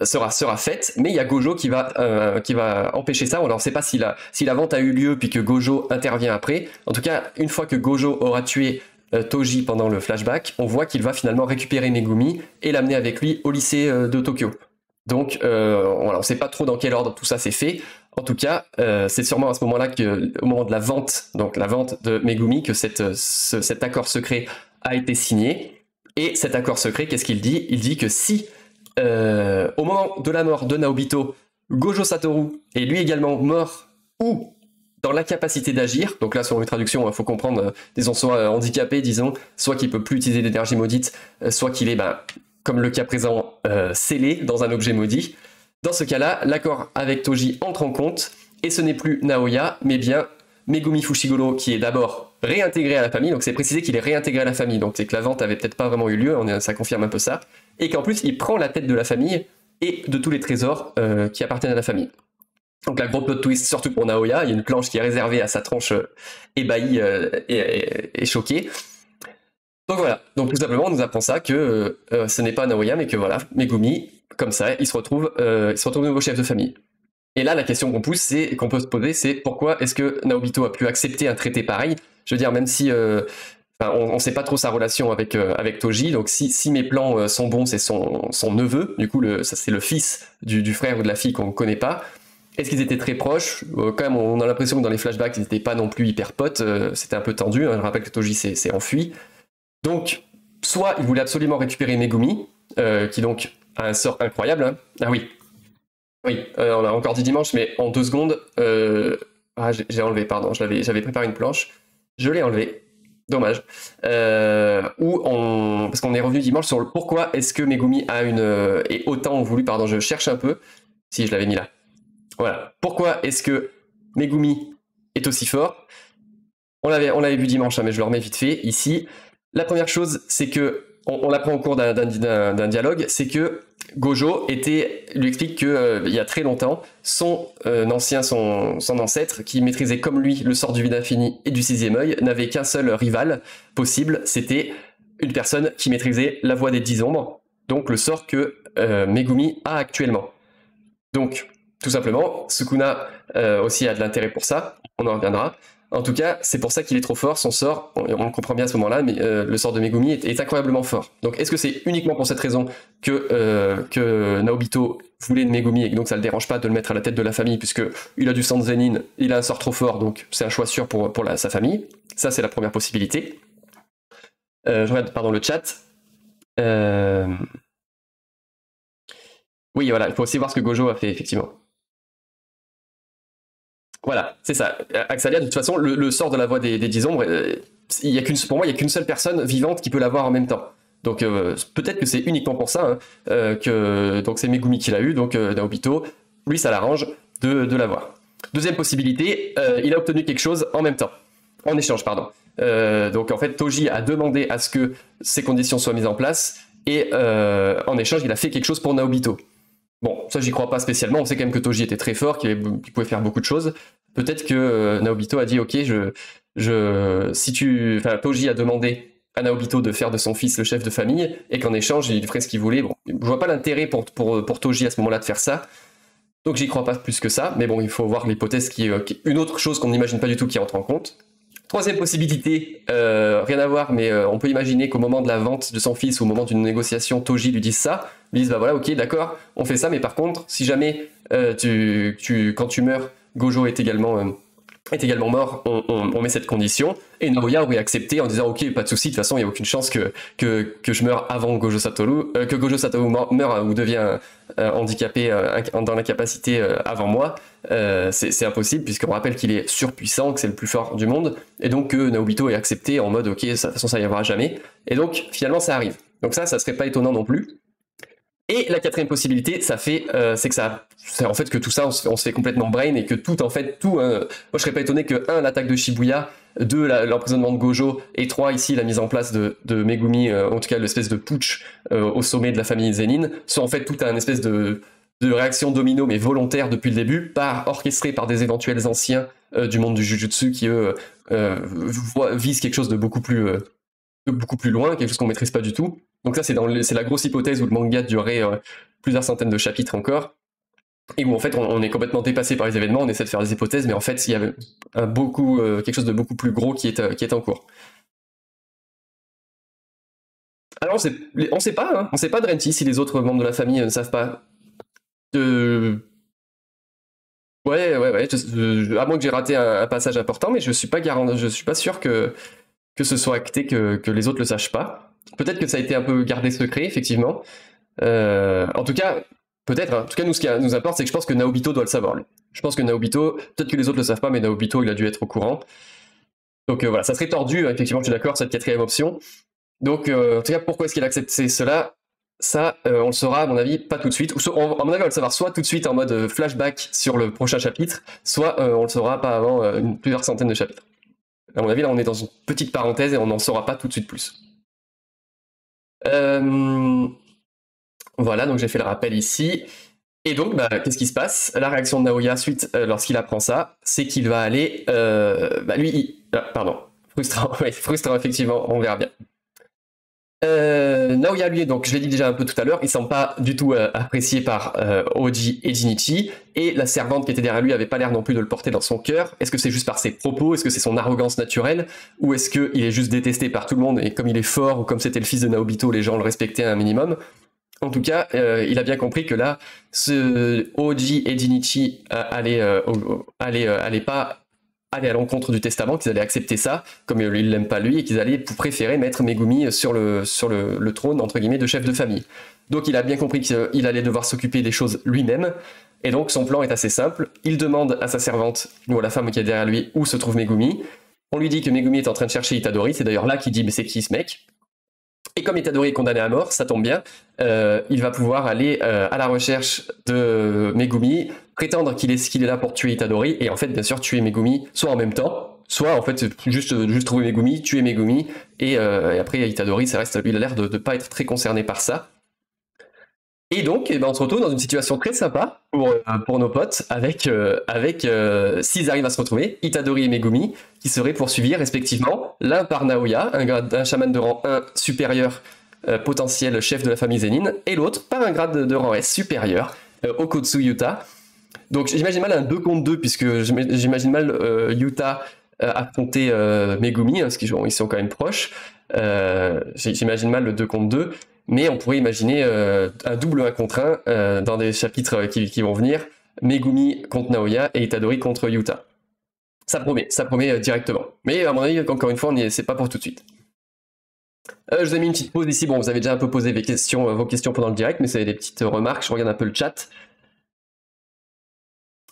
sera faite, mais il y a Gojo qui va empêcher ça. On ne sait pas si la vente a eu lieu puis que Gojo intervient après. En tout cas, une fois que Gojo aura tué Toji pendant le flashback, on voit qu'il va finalement récupérer Megumi et l'amener avec lui au lycée de Tokyo. Donc voilà, on ne sait pas trop dans quel ordre tout ça s'est fait. En tout cas, c'est sûrement à ce moment-là, au moment de la vente, donc la vente de Megumi, que cet accord secret a été signé. Et cet accord secret, qu'est-ce qu'il dit? Il dit que si au moment de la mort de Naobito, Gojo Satoru est lui également mort ou dans l'incapacité d'agir, donc là sur une traduction il faut comprendre, disons soit handicapé, disons, soit qu'il peut plus utiliser d'énergie maudite, soit qu'il est, comme le cas présent, scellé dans un objet maudit. Dans ce cas-là, l'accord avec Toji entre en compte, et ce n'est plus Naoya, mais bien Megumi Fushiguro qui est d'abord réintégré à la famille, donc c'est précisé qu'il est réintégré à la famille, donc c'est que la vente avait peut-être pas vraiment eu lieu, ça confirme un peu ça, et qu'en plus il prend la tête de la famille et de tous les trésors qui appartiennent à la famille. Donc la gros plot twist, surtout pour Naoya, il y a une planche qui est réservée à sa tronche ébahie et choquée. Donc voilà, donc tout simplement on nous apprend ça, que ce n'est pas Naoya, mais que voilà, Megumi, comme ça, il se retrouve nouveau chef de famille. Et là, la question qu'on peut se poser, c'est pourquoi est-ce que Naobito a pu accepter un traité pareil? Je veux dire, même si on ne sait pas trop sa relation avec Toji, donc si mes plans sont bons, c'est son neveu, du coup, ça c'est le fils du frère ou de la fille qu'on ne connaît pas. Est-ce qu'ils étaient très proches? Quand même, on a l'impression que dans les flashbacks, ils n'étaient pas non plus hyper potes, c'était un peu tendu, hein. Je rappelle que Toji s'est enfui. Donc, soit il voulait absolument récupérer Megumi, qui donc a un sort incroyable, hein. Ah oui, on a encore dit dimanche, mais en 2 secondes, j'ai enlevé, pardon, j'avais préparé une planche, je l'ai enlevé, dommage. Parce qu'on est revenu dimanche sur le pourquoi est-ce que Megumi est autant voulu, pardon, je cherche un peu, si je l'avais mis là. Voilà, pourquoi est-ce que Megumi est aussi fort? On l'avait vu dimanche, hein, mais je le remets vite fait ici. La première chose, c'est que, on l'apprend au cours d'un dialogue, c'est que Gojo lui explique que il y a très longtemps, son ancêtre, qui maîtrisait comme lui le sort du vide infini et du 6e œil, n'avait qu'un seul rival possible, c'était une personne qui maîtrisait la voix des 10 ombres, donc le sort que Megumi a actuellement. Donc, tout simplement, Sukuna aussi a de l'intérêt pour ça, on en reviendra. En tout cas, c'est pour ça qu'il est trop fort, son sort, on le comprend bien à ce moment-là, mais le sort de Megumi est incroyablement fort. Donc est-ce que c'est uniquement pour cette raison que Naobito voulait de Megumi et que donc ça ne le dérange pas de le mettre à la tête de la famille, puisqu'il a du sang de Zenin, il a un sort trop fort, donc c'est un choix sûr pour sa famille. Ça, c'est la première possibilité. Je regarde, pardon, le chat. Oui, voilà, il faut aussi voir ce que Gojo a fait, effectivement. Voilà, c'est ça. Axalia, de toute façon, le sort de la voix des 10 ombres, pour moi, il n'y a qu'une seule personne vivante qui peut l'avoir en même temps. Donc peut-être que c'est uniquement pour ça, hein, donc c'est Megumi qui l'a eu, donc Naobito, lui ça l'arrange de l'avoir. Deuxième possibilité, il a obtenu quelque chose en même temps, en échange, pardon. Donc en fait, Toji a demandé à ce que ces conditions soient mises en place, et en échange, il a fait quelque chose pour Naobito. Bon, ça j'y crois pas spécialement, on sait quand même que Toji était très fort, qu'il pouvait faire beaucoup de choses. Peut-être que Naobito a dit ok, Toji a demandé à Naobito de faire de son fils le chef de famille, et qu'en échange, il ferait ce qu'il voulait. Bon, je vois pas l'intérêt pour Toji à ce moment-là de faire ça, donc j'y crois pas plus que ça, mais bon, il faut voir l'hypothèse qui est une autre chose qu'on n'imagine pas du tout qui entre en compte. Troisième possibilité, rien à voir, mais on peut imaginer qu'au moment de la vente de son fils, ou au moment d'une négociation, Toji lui dise ça, lui dise bah voilà, ok, d'accord, on fait ça, mais par contre, si jamais quand tu meurs, Gojo est également mort, on met cette condition, et Naoya aurait accepté en disant ok, pas de souci, de toute façon, il n'y a aucune chance que je meure avant Gojo Satoru, que Gojo Satoru meure ou devient handicapé dans l'incapacité avant moi. C'est impossible, puisqu'on rappelle qu'il est surpuissant, que c'est le plus fort du monde, et donc que Naobito ait accepté en mode ok, de toute façon ça y arrivera jamais, et donc finalement ça arrive. Donc ça serait pas étonnant non plus. Et la quatrième possibilité, c'est en fait que tout ça, on se fait complètement brain, et que moi je serais pas étonné que 1, l'attaque de Shibuya, 2, l'emprisonnement de Gojo, et 3, ici la mise en place de Megumi, en tout cas l'espèce de putsch au sommet de la famille Zenin, soit en fait tout un espèce de réaction domino, mais volontaire depuis le début, orchestrée par des éventuels anciens du monde du Jujutsu qui eux visent quelque chose de beaucoup plus loin, quelque chose qu'on maîtrise pas du tout. Donc ça, c'est la grosse hypothèse où le manga durerait plusieurs centaines de chapitres encore, et où en fait on est complètement dépassé par les événements, on essaie de faire des hypothèses, mais en fait il y avait quelque chose de beaucoup plus gros qui est en cours. Alors on sait pas, hein, on sait pas de Renty si les autres membres de la famille ne savent pas. Ouais, à moins que j'ai raté un passage important, mais je suis pas sûr que ce soit acté que les autres le sachent pas. Peut-être que ça a été un peu gardé secret, effectivement. En tout cas, peut-être. En tout cas, nous, ce qui nous importe, c'est que je pense que Naobito doit le savoir. Lui. Je pense que Naobito, peut-être que les autres le savent pas, mais Naobito, il a dû être au courant. Donc voilà, ça serait tordu, effectivement, je suis d'accord, cette quatrième option. Donc, en tout cas, pourquoi est-ce qu'il a accepté cela? Ça, on le saura, à mon avis, pas tout de suite. À mon avis, on va le savoir soit tout de suite en mode flashback sur le prochain chapitre, soit on le saura pas avant plusieurs centaines de chapitres. À mon avis, là, on est dans une petite parenthèse et on n'en saura pas tout de suite plus. Voilà, donc j'ai fait le rappel ici. Et donc, qu'est-ce qui se passe? La réaction de Naoya lorsqu'il apprend ça, c'est qu'il va aller... pardon, frustrant, oui, frustrant, effectivement, on verra bien. Naoya, lui, donc je l'ai dit déjà un peu tout à l'heure, il semble pas du tout apprécié par Oji et Jinichi, et la servante qui était derrière lui avait pas l'air non plus de le porter dans son cœur. Est-ce que c'est juste par ses propos? Est-ce que c'est son arrogance naturelle? Ou est-ce qu'il est juste détesté par tout le monde, et comme il est fort, ou comme c'était le fils de Naobito, les gens le respectaient un minimum? En tout cas, il a bien compris que là, Oji et Jinichi allaient pas aller à l'encontre du testament, qu'ils allaient accepter ça, comme il l'aime pas lui, et qu'ils allaient préférer mettre Megumi sur le trône, entre guillemets, de chef de famille. Donc il a bien compris qu'il allait devoir s'occuper des choses lui-même, et donc son plan est assez simple. Il demande à sa servante, ou à la femme qui est derrière lui, où se trouve Megumi. On lui dit que Megumi est en train de chercher Itadori, c'est d'ailleurs là qu'il dit « mais c'est qui ce mec ?» Et comme Itadori est condamné à mort, ça tombe bien, il va pouvoir aller à la recherche de Megumi, prétendre qu'il est là pour tuer Itadori, et en fait, bien sûr, tuer Megumi, soit en même temps, soit en fait, juste trouver Megumi, tuer Megumi, et après, Itadori, il a l'air de pas être très concerné par ça. Et donc, on se retrouve dans une situation très sympa pour nos potes, avec s'ils arrivent à se retrouver, Itadori et Megumi, qui seraient poursuivis respectivement, l'un par Naoya, un chaman de rang 1 supérieur, potentiel chef de la famille Zenin, et l'autre par un grade de rang S supérieur, Okotsu Yuta. Donc j'imagine mal un 2 contre 2, puisque j'imagine mal Yuta affronter Megumi, parce qu'ils sont quand même proches. J'imagine mal le 2 contre 2. Mais on pourrait imaginer un double 1 contre 1 dans des chapitres qui vont venir. Megumi contre Naoya et Itadori contre Yuta. Ça promet directement. Mais à mon avis, encore une fois, c'est pas pour tout de suite. Je vous ai mis une petite pause ici. Bon, vous avez déjà un peu posé vos questions pendant le direct, mais c'est des petites remarques. Je regarde un peu le chat.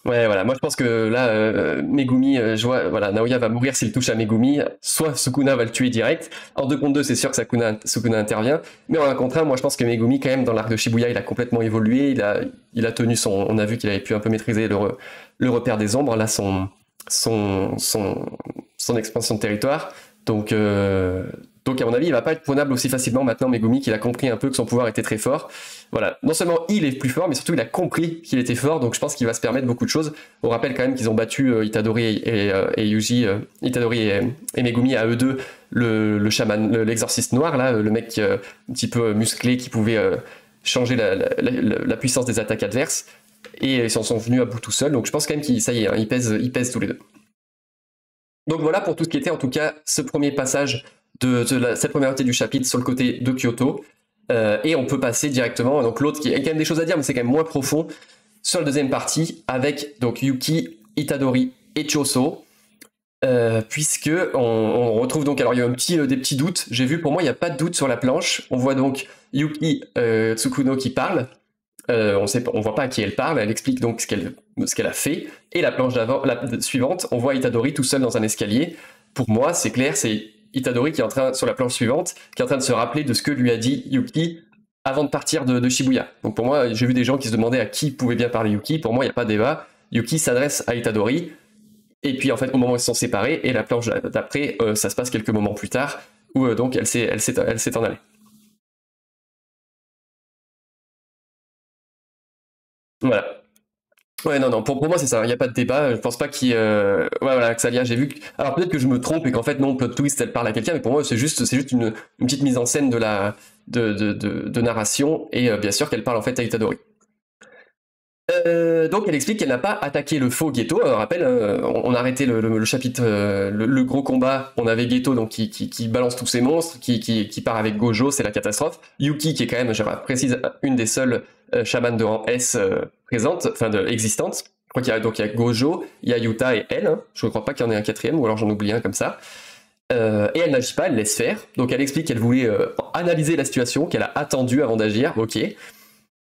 Ouais, voilà, moi je pense que là, Megumi, Naoya va mourir s'il touche à Megumi, soit Sukuna va le tuer direct. En 2 contre 2, c'est sûr que Sukuna intervient, mais en 1 contre 1, moi je pense que Megumi, quand même, dans l'arc de Shibuya, il a complètement évolué, il a tenu on a vu qu'il avait pu un peu maîtriser le repère des ombres, là, son expansion de territoire, donc Donc à mon avis, il va pas être prenable aussi facilement maintenant Megumi, qu'il a compris un peu que son pouvoir était très fort. Voilà, non seulement il est plus fort, mais surtout il a compris qu'il était fort, donc je pense qu'il va se permettre beaucoup de choses. On rappelle quand même qu'ils ont battu Itadori et Yuji, Itadori et Megumi à eux deux, le chaman, l'exorciste noir, là, le mec un petit peu musclé qui pouvait changer la puissance des attaques adverses, et ils s'en sont venus à bout tout seuls, donc je pense quand même qu'ils, ça y est, hein, ils pèsent tous les deux. Donc voilà pour tout ce qui était en tout cas ce premier passage cette première partie du chapitre sur le côté de Kyoto. Et on peut passer directement, donc l'autre qui a quand même des choses à dire, mais c'est quand même moins profond, sur la deuxième partie, avec donc Yuki, Itadori et Choso, puisque on retrouve donc, alors il y a des petits doutes, j'ai vu, pour moi il n'y a pas de doute sur la planche, on voit donc Yuki Tsukuno qui parle, on voit pas à qui elle parle, elle explique donc ce qu'elle a fait, et la planche suivante, on voit Itadori tout seul dans un escalier. Pour moi, c'est clair, c'est Itadori qui est en train, sur la planche suivante, qui est en train de se rappeler de ce que lui a dit Yuki avant de partir de Shibuya. Donc pour moi, j'ai vu des gens qui se demandaient à qui pouvait bien parler Yuki. Pour moi, il n'y a pas de débat. Yuki s'adresse à Itadori, et puis en fait, au moment où ils se sont séparés, et la planche d'après, ça se passe quelques moments plus tard, où donc elle s'est en allée. Voilà. Ouais, non, pour moi c'est ça, il n'y a pas de débat, je pense pas qu'il... Ouais, voilà, Xalia, j'ai vu... Alors peut-être que je me trompe et qu'en fait, non, plot twist, elle parle à quelqu'un, mais pour moi c'est juste une petite mise en scène de narration, et bien sûr qu'elle parle en fait à Itadori. Donc elle explique qu'elle n'a pas attaqué le faux Geto. Rappelle, on a arrêté le chapitre, le gros combat, on avait Geto donc qui balance tous ses monstres, qui part avec Gojo, c'est la catastrophe. Yuki qui est quand même, je précise, une des seules chamans de rang S présentes, enfin existantes. Je crois qu'il y a Gojo, il y a Yuta et elle, hein. Je ne crois pas qu'il y en ait un quatrième, ou alors j'en oublie un comme ça. Et elle n'agit pas, elle laisse faire. Donc elle explique qu'elle voulait analyser la situation, qu'elle a attendu avant d'agir, ok.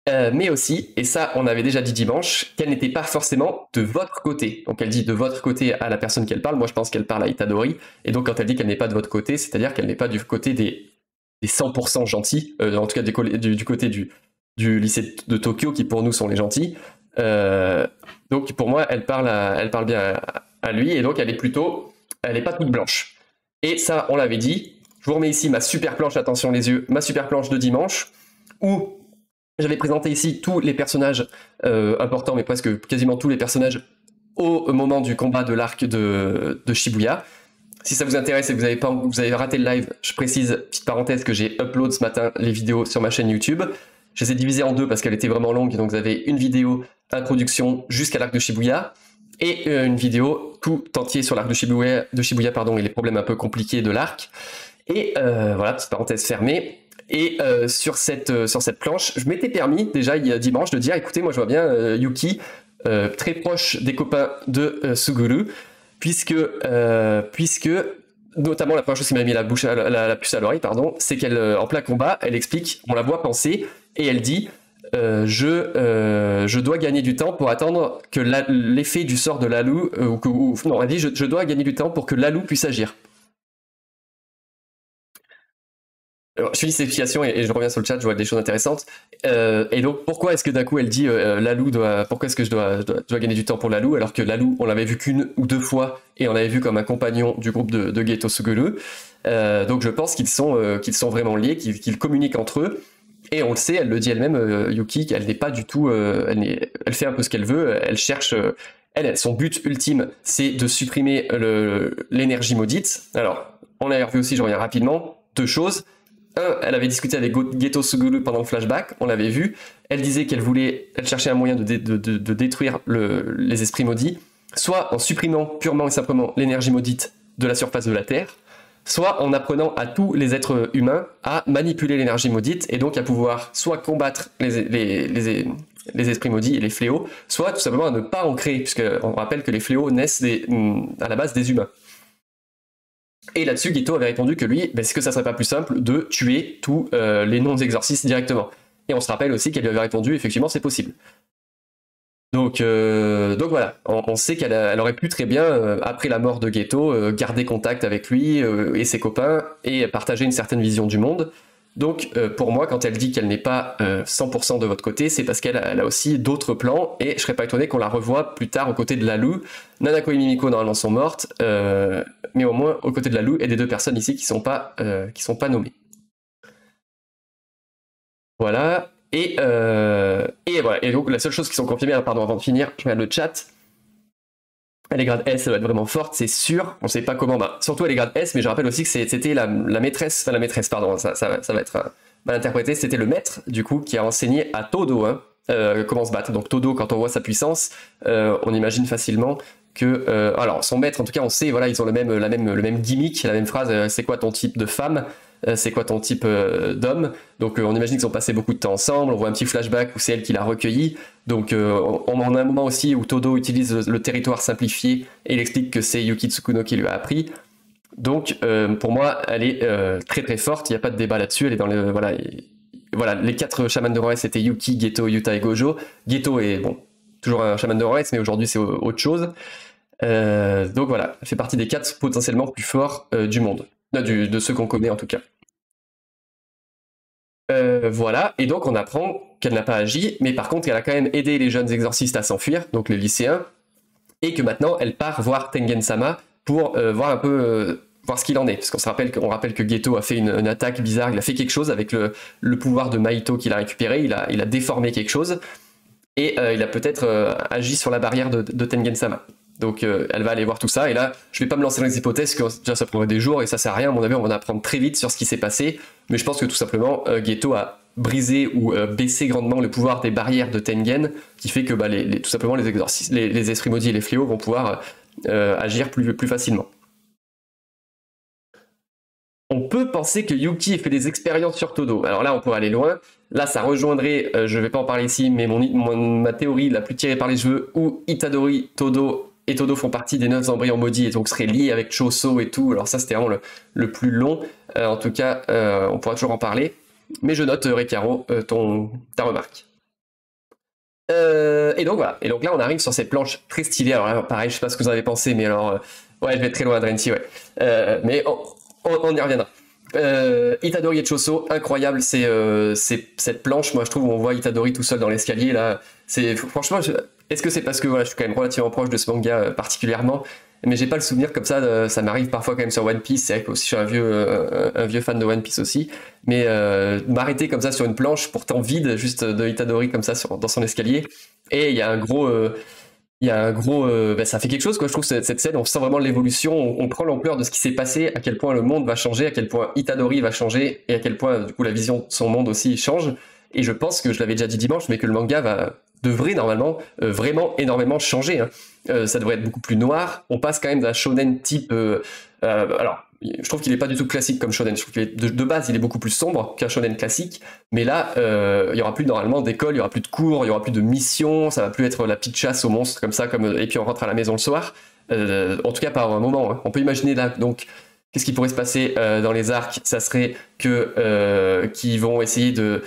Mais aussi, et ça on avait déjà dit dimanche, qu'elle n'était pas forcément de votre côté. Donc elle dit de votre côté à la personne qu'elle parle, moi je pense qu'elle parle à Itadori, et donc quand elle dit qu'elle n'est pas de votre côté, c'est-à-dire qu'elle n'est pas du côté des 100% gentils, en tout cas du côté du lycée de Tokyo, qui pour nous sont les gentils. Donc pour moi, elle parle bien à lui, et donc elle n'est pas toute blanche. Et ça, on l'avait dit, je vous remets ici ma super planche, attention les yeux, ma super planche de dimanche, où j'avais présenté ici tous les personnages importants, mais presque quasiment tous les personnages au moment du combat de l'arc de Shibuya. Si ça vous intéresse et que vous avez raté le live, je précise, petite parenthèse, que j'ai upload ce matin les vidéos sur ma chaîne YouTube. Je les ai divisées en deux parce qu'elle était vraiment longue, donc vous avez une vidéo introduction jusqu'à l'arc de Shibuya, et une vidéo tout entier sur l'arc de Shibuya, et les problèmes un peu compliqués de l'arc. Et voilà, petite parenthèse fermée. Et sur cette planche, je m'étais permis déjà dimanche de dire, écoutez, moi je vois bien Yuki très proche des copains de Suguru, puisque notamment la première chose qui m'a mis la puce à l'oreille, pardon, c'est qu'elle, en plein combat, elle explique, on la voit penser, et elle dit je dois gagner du temps pour attendre que l'effet du sort de Lalu, non, elle dit je dois gagner du temps pour que Lalu puisse agir. Alors, je finis cette explication et je reviens sur le chat, je vois des choses intéressantes. Et donc, pourquoi est-ce que d'un coup elle dit pourquoi est-ce que je dois gagner du temps pour Lalu, alors que Lalu, on l'avait vu qu'une ou deux fois et on l'avait vu comme un compagnon du groupe de Geto Suguru. Donc, je pense qu'ils sont vraiment liés, qu'ils communiquent entre eux. Et on le sait, elle le dit elle-même, Yuki, qu'elle n'est pas du tout. Elle fait un peu ce qu'elle veut, elle cherche. Son but ultime, c'est de supprimer l'énergie maudite. Alors, on l'a revu aussi, je reviens rapidement. Deux choses. Elle avait discuté avec Geto Suguru pendant le flashback, on l'avait vu. Elle disait qu'elle cherchait un moyen de détruire les esprits maudits, soit en supprimant purement et simplement l'énergie maudite de la surface de la Terre, soit en apprenant à tous les êtres humains à manipuler l'énergie maudite, et donc à pouvoir soit combattre les esprits maudits et les fléaux, soit tout simplement à ne pas en créer, puisqu'on rappelle que les fléaux naissent à la base des humains. Et là-dessus, Geto avait répondu que lui, est-ce que ça serait pas plus simple de tuer tous les non-exorcistes directement? Et on se rappelle aussi qu'elle lui avait répondu, effectivement, c'est possible. Donc voilà, on sait qu'elle aurait pu très bien, après la mort de Geto, garder contact avec lui et ses copains, et partager une certaine vision du monde. Donc pour moi, quand elle dit qu'elle n'est pas 100% de votre côté, c'est parce qu'elle a aussi d'autres plans, et je serais pas étonné qu'on la revoie plus tard aux côtés de Lalu. Nanako et Mimiko normalement sont mortes, mais au moins aux côtés de la loup et des deux personnes ici qui sont pas nommées. Voilà. Et voilà. Et donc la seule chose qui sont confirmées, pardon, avant de finir, je regarde le chat. Elle est grade S, elle va être vraiment forte, c'est sûr. On sait pas comment, surtout elle est grade S, mais je rappelle aussi que c'était la maîtresse, enfin la maîtresse, pardon, ça va être mal interprété, c'était le maître, du coup, qui a enseigné à Todo comment se battre. Donc Todo, quand on voit sa puissance, on imagine facilement que... alors, son maître, en tout cas, on sait, voilà, ils ont le même gimmick, la même phrase, c'est quoi ton type de femme, c'est quoi ton type d'homme. Donc on imagine qu'ils ont passé beaucoup de temps ensemble, on voit un petit flashback où c'est elle qui l'a recueilli. Donc on a un moment aussi où Todo utilise le territoire simplifié et il explique que c'est Yuki Tsukuno qui lui a appris. Donc pour moi, elle est très très forte, il n'y a pas de débat là-dessus, elle est dans le... Voilà, voilà, les 4 chamans de rang S c'était Yuki, Geto, Yuta et Gojo. Geto est, bon, toujours un chaman de rang S, mais aujourd'hui c'est autre chose. Donc voilà, elle fait partie des 4 potentiellement plus forts du monde. De ceux qu'on connaît en tout cas. Voilà, et donc on apprend qu'elle n'a pas agi, mais par contre elle a quand même aidé les jeunes exorcistes à s'enfuir, donc les lycéens, et que maintenant elle part voir Tengen-sama pour voir un peu voir ce qu'il en est, parce qu'on rappelle que Geto a fait une attaque bizarre, il a fait quelque chose avec le pouvoir de Mahito qu'il a récupéré, il a déformé quelque chose, et il a peut-être agi sur la barrière de Tengen-sama. Donc elle va aller voir tout ça, et là je vais pas me lancer dans les hypothèses, que déjà ça prendrait des jours et ça sert à rien, à mon avis on va en apprendre très vite sur ce qui s'est passé, mais je pense que tout simplement Geto a brisé ou baissé grandement le pouvoir des barrières de Tengen, qui fait que tout simplement les exorcistes, les esprits maudits et les fléaux vont pouvoir agir plus facilement. On peut penser que Yuki ait fait des expériences sur Todo. Alors là, on pourrait aller loin. Là, ça rejoindrait, je ne vais pas en parler ici, mais ma théorie la plus tirée par les cheveux, où Itadori, Todo et Todo font partie des 9 embryons maudits et donc seraient liés avec Choso et tout. Alors ça, c'était vraiment le plus long. En tout cas, on pourra toujours en parler. Mais je note, Rekaro, ta remarque. Et donc voilà. Et donc là, on arrive sur cette planche très stylée. Alors là, pareil, je sais pas ce que vous en avez pensé, mais alors... ouais, je vais être très loin, Drenty, ouais. Mais on y reviendra. Itadori et Choso, incroyable, c'est cette planche, moi je trouve, où on voit Itadori tout seul dans l'escalier, là, franchement, est-ce que c'est parce que voilà, je suis quand même relativement proche de ce manga particulièrement, mais j'ai pas le souvenir comme ça, ça m'arrive parfois quand même sur One Piece, c'est vrai que aussi, je suis un vieux fan de One Piece aussi, mais m'arrêter comme ça sur une planche, pourtant vide, juste de Itadori comme ça dans son escalier, et il y a un gros... ça fait quelque chose, quoi. Je trouve cette scène, on sent vraiment l'évolution, on prend l'ampleur de ce qui s'est passé, à quel point le monde va changer, à quel point Itadori va changer, et à quel point du coup la vision de son monde aussi change. Et je pense que je l'avais déjà dit dimanche, mais que le manga devrait normalement vraiment énormément changer. Ça devrait être beaucoup plus noir. On passe quand même d'un shonen type... alors, je trouve qu'il n'est pas du tout classique comme shonen. Je trouve que de base, il est beaucoup plus sombre qu'un shonen classique. Mais là, il y aura plus normalement d'école, il y aura plus de cours, il y aura plus de missions. Ça va plus être la petite chasse aux monstres comme ça, et puis on rentre à la maison le soir. En tout cas, par un moment. On peut imaginer là, donc, qu'est-ce qui pourrait se passer dans les arcs? Ça serait qu'ils vont essayer de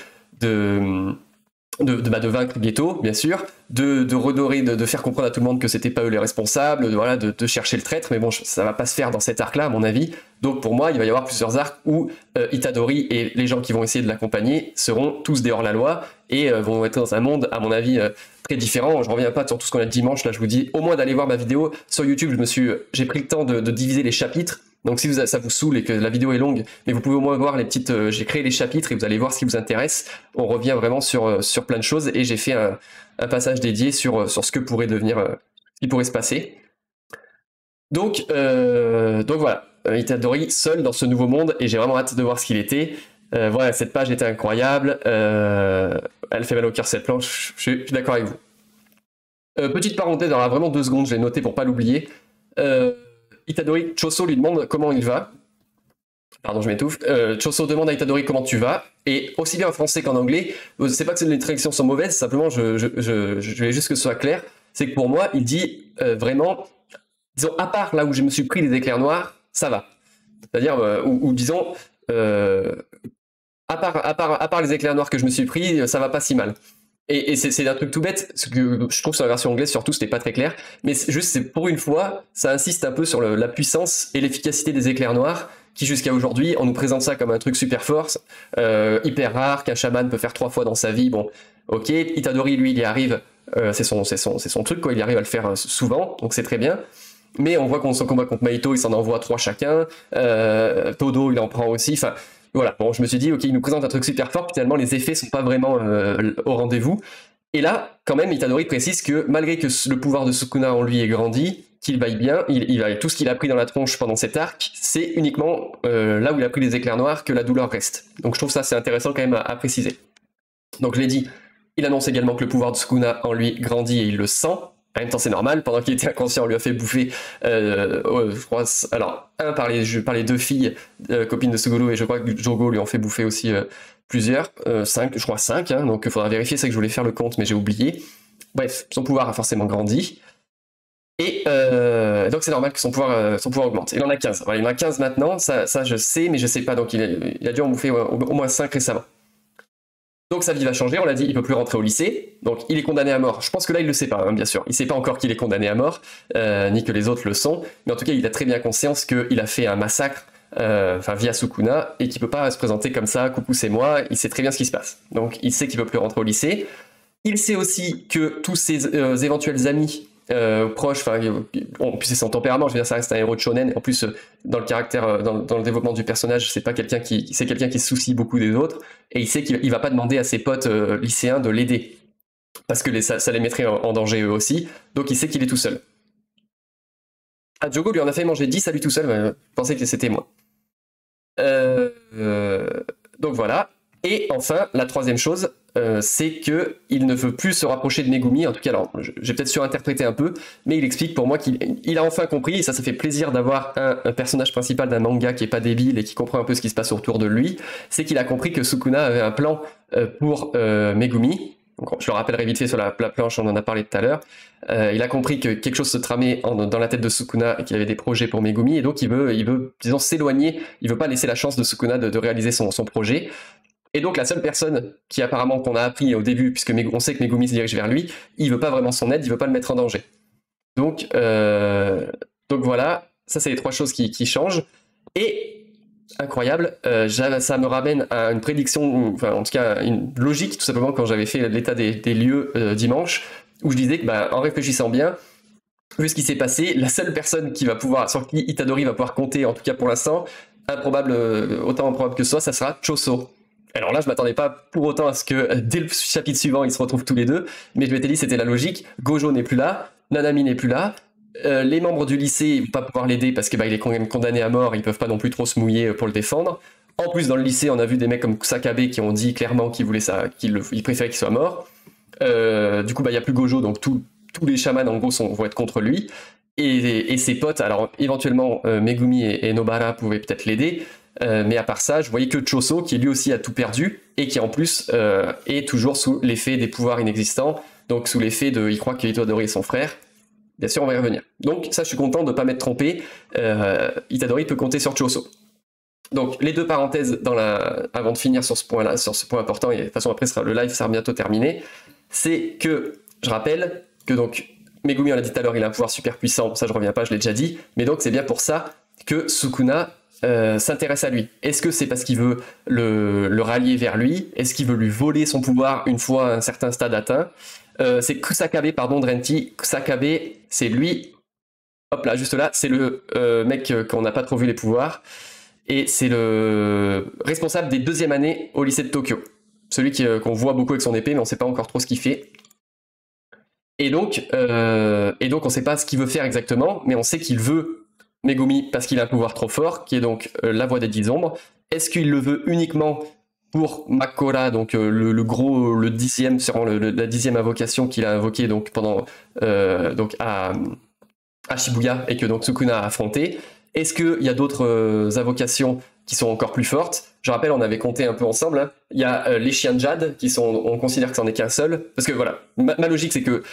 vaincre Geto, bien sûr, de redorer, de faire comprendre à tout le monde que c'était pas eux les responsables, de chercher le traître, mais bon, ça va pas se faire dans cet arc-là, à mon avis. Donc pour moi, il va y avoir plusieurs arcs où Itadori et les gens qui vont essayer de l'accompagner seront tous des hors-la-loi et vont être dans un monde, à mon avis, très différent. Je reviens pas sur tout ce qu'on a dit dimanche, là je vous dis au moins d'aller voir ma vidéo sur YouTube, j'ai pris le temps de diviser les chapitres. Donc si ça vous saoule et que la vidéo est longue, mais vous pouvez au moins voir les petites... j'ai créé les chapitres et vous allez voir ce qui vous intéresse. On revient vraiment sur plein de choses et j'ai fait un passage dédié sur ce que pourrait devenir... ce qui pourrait se passer. Donc voilà, Itadori seul dans ce nouveau monde et j'ai vraiment hâte de voir ce qu'il était. Voilà, cette page était incroyable. Elle fait mal au cœur cette planche, je suis d'accord avec vous. Petite parenthèse, alors là, vraiment 2 secondes, je l'ai noté pour pas l'oublier. Itadori, Choso lui demande comment il va. Pardon, je m'étouffe. Choso demande à Itadori comment tu vas. Et aussi bien en français qu'en anglais, c'est pas que les traductions sont mauvaises, simplement je vais juste que ce soit clair. C'est que pour moi, il dit vraiment, disons, à part là où je me suis pris les éclairs noirs, ça va. C'est-à-dire, ou disons, à part les éclairs noirs que je me suis pris, ça va pas si mal. Et c'est un truc tout bête, ce que je trouve sur la version anglaise surtout c'était pas très clair, mais c'est pour une fois, ça insiste un peu sur la puissance et l'efficacité des éclairs noirs, qui jusqu'à aujourd'hui, on nous présente ça comme un truc super fort, hyper rare, qu'un chaman peut faire 3 fois dans sa vie, bon, ok, Itadori lui il y arrive, c'est son truc quoi, il y arrive à le faire souvent, donc c'est très bien. Mais on voit qu'on son combat contre Maito, il s'en envoie 3 chacun. Todo, il en prend aussi. Enfin, voilà. Bon, je me suis dit, ok, il nous présente un truc super fort. Finalement, les effets sont pas vraiment au rendez-vous. Et là, quand même, Itadori précise que malgré que le pouvoir de Sukuna en lui ait grandi, qu'il vaille bien, tout ce qu'il a pris dans la tronche pendant cet arc, c'est uniquement là où il a pris les éclairs noirs que la douleur reste. Donc je trouve ça c'est intéressant quand même à préciser. Donc je l'ai dit, il annonce également que le pouvoir de Sukuna en lui grandit et il le sent. En même temps, c'est normal, pendant qu'il était inconscient, on lui a fait bouffer, je crois, alors, par les 2 filles, copines de Suguru, et je crois que Jogo lui en fait bouffer aussi plusieurs, 5, je crois 5, hein, donc il faudra vérifier, c'est que je voulais faire le compte, mais j'ai oublié. Bref, son pouvoir a forcément grandi, et donc c'est normal que son pouvoir augmente. Il en a 15, voilà, il en a 15 maintenant, ça je sais, mais je sais pas, donc il a dû en bouffer au moins 5 récemment. Donc sa vie va changer, on l'a dit, il peut plus rentrer au lycée, donc il est condamné à mort. Je pense que là il le sait pas, hein, bien sûr. Il sait pas encore qu'il est condamné à mort, ni que les autres le sont, mais en tout cas il a très bien conscience qu'il a fait un massacre, via Sukuna, et qu'il peut pas se présenter comme ça, coucou c'est moi, il sait très bien ce qui se passe. Donc il sait qu'il peut plus rentrer au lycée. Il sait aussi que tous ses éventuels amis proche, enfin, puis c'est son tempérament, je veux dire, ça reste un héros de shonen, en plus, dans le caractère, dans le développement du personnage, c'est quelqu'un qui se soucie beaucoup des autres, et il sait qu'il va pas demander à ses potes lycéens de l'aider, parce que ça les mettrait en danger eux aussi, donc il sait qu'il est tout seul. Ah, Jogo lui en a fait manger 10 à lui tout seul, je pensais que c'était moi. Donc voilà. Et enfin, la troisième chose, c'est qu'il ne veut plus se rapprocher de Megumi. En tout cas, alors, j'ai peut-être surinterprété un peu, mais il explique pour moi qu'il a enfin compris, et ça fait plaisir d'avoir un personnage principal d'un manga qui est pas débile et qui comprend un peu ce qui se passe autour de lui, c'est qu'il a compris que Sukuna avait un plan pour Megumi. Donc, je le rappellerai vite fait sur la planche, on en a parlé tout à l'heure. Il a compris que quelque chose se tramait dans la tête de Sukuna et qu'il avait des projets pour Megumi, et donc il veut disons, s'éloigner, il veut pas laisser la chance de Sukuna de réaliser son projet. Et donc la seule personne qui apparemment qu'on a appris au début, puisque on sait que Megumi se dirige vers lui, il veut pas vraiment son aide, il veut pas le mettre en danger. Donc voilà, ça c'est les 3 choses qui changent. Et incroyable, ça me ramène à une prédiction, enfin en tout cas une logique tout simplement quand j'avais fait l'état des lieux dimanche, où je disais que en réfléchissant bien, vu ce qui s'est passé, la seule personne sur qui Itadori va pouvoir compter, en tout cas pour l'instant, autant improbable que ce soit, ça sera Choso. Alors là, je m'attendais pas pour autant à ce que dès le chapitre suivant, ils se retrouvent tous les deux, mais je m'étais dit c'était la logique. Gojo n'est plus là, Nanami n'est plus là, les membres du lycée ne vont pas pouvoir l'aider parce que il est quand même condamné à mort, ils peuvent pas non plus trop se mouiller pour le défendre. En plus, dans le lycée, on a vu des mecs comme Kusakabe qui ont dit clairement qu'ils voulaient ça, qu'ils préféraient qu'il soit mort. Du coup, il y a plus Gojo, donc tous les chamans en gros vont être contre lui. Et ses potes, alors éventuellement Megumi et Nobara pouvaient peut-être l'aider, mais à part ça, je voyais que Choso qui lui aussi a tout perdu et qui en plus est toujours sous l'effet des pouvoirs inexistants, donc sous l'effet il croit que Itadori est son frère. Bien sûr, on va y revenir. Donc ça, je suis content de ne pas m'être trompé. Itadori peut compter sur Choso. Donc les 2 parenthèses avant de finir sur ce point-là, sur ce point important, et de toute façon après le live sera bientôt terminé, c'est que je rappelle que donc Megumi, on l'a dit tout à l'heure, il a un pouvoir super puissant, ça je reviens pas, je l'ai déjà dit, mais donc c'est bien pour ça que Sukuna s'intéresse à lui. Est-ce que c'est parce qu'il veut le rallier vers lui? Est-ce qu'il veut lui voler son pouvoir une fois un certain stade atteint? C'est Kusakabe, pardon, Drenti. Kusakabe, c'est lui, hop là, juste là, c'est le mec qu'on n'a pas trop vu les pouvoirs, et c'est le responsable des 2e années au lycée de Tokyo. Celui qu'on voit beaucoup avec son épée, mais on sait pas encore trop ce qu'il fait. Et donc on sait pas ce qu'il veut faire exactement, mais on sait qu'il veut Megumi parce qu'il a un pouvoir trop fort, qui est donc la voix des 10 ombres. Est-ce qu'il le veut uniquement pour Makora, donc le 10e, sûrement la 10e invocation qu'il a invoquée donc pendant à Shibuya et que donc Sukuna a affronté? Est-ce qu'il y a d'autres invocations qui sont encore plus fortes? Je rappelle, on avait compté un peu ensemble, hein. Il y a les chiens de jade, on considère que c'en est qu'un seul, parce que voilà, ma logique c'est que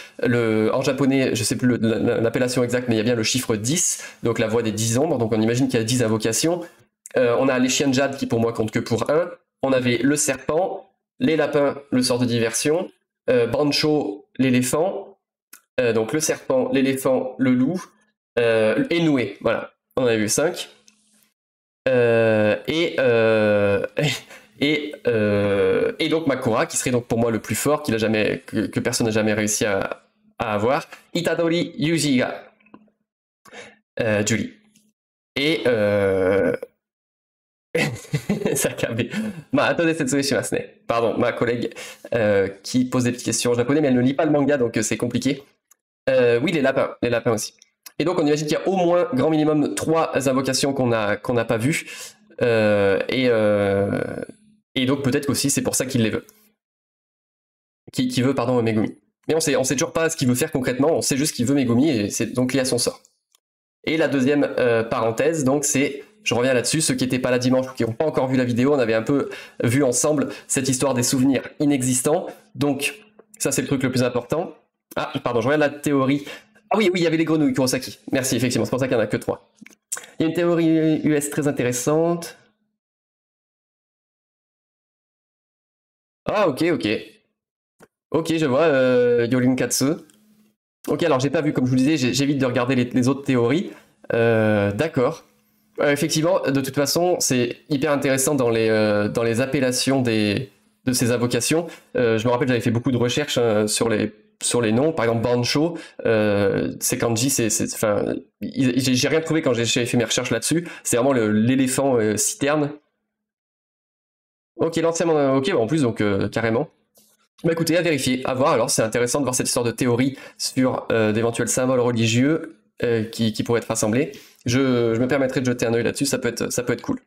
en japonais, je sais plus l'appellation exacte, mais il y a bien le chiffre 10, donc la voix des 10 ombres, donc on imagine qu'il y a 10 invocations. On a les chiens de jade qui pour moi comptent que pour 1, on avait le serpent, les lapins, le sort de diversion, Bancho, l'éléphant, donc le serpent, l'éléphant, le loup, et Noué, voilà, on en a vu 5. Et donc Makura, qui serait donc pour moi le plus fort, que personne n'a jamais réussi à avoir. Itadori Yujiga. Julie. Et Sakabe. Attendez, pardon, ma collègue qui pose des petites questions en japonais, mais elle ne lit pas le manga, donc c'est compliqué. Oui, les lapins aussi. Et donc on imagine qu'il y a au moins, grand minimum, 3 invocations qu'on n'a pas vues. Et donc peut-être qu'aussi c'est pour ça qu'il les veut. Qui veut, pardon, Megumi. Mais on sait toujours pas ce qu'il veut faire concrètement, on sait juste qu'il veut Megumi, et c'est donc lié à son sort. Et la deuxième parenthèse, donc c'est, je reviens là-dessus, ceux qui n'étaient pas là dimanche ou qui n'ont pas encore vu la vidéo, on avait un peu vu ensemble cette histoire des souvenirs inexistants. Donc ça c'est le truc le plus important. Ah, pardon, je regarde la théorie. Ah oui, il y avait les grenouilles, Kurosaki. Merci, effectivement, c'est pour ça qu'il n'y en a que 3. Il y a une théorie US très intéressante. Ah, ok. Ok, je vois, Yorin Katsu. Ok, alors j'ai pas vu, comme je vous disais, j'évite de regarder les autres théories. D'accord. Effectivement, de toute façon, c'est hyper intéressant dans les appellations de ces invocations. Je me rappelle, j'avais fait beaucoup de recherches sur les noms. Par exemple, Bancho, c'est kanji, enfin, j'ai rien trouvé quand j'ai fait mes recherches là-dessus. C'est vraiment l'éléphant citerne. Ok, l'ancien, ok, en plus, donc carrément. Bah écoutez, à vérifier, à voir. Alors, c'est intéressant de voir cette histoire de théorie sur d'éventuels symboles religieux qui pourraient être rassemblés. Je me permettrai de jeter un œil là-dessus, ça peut être cool.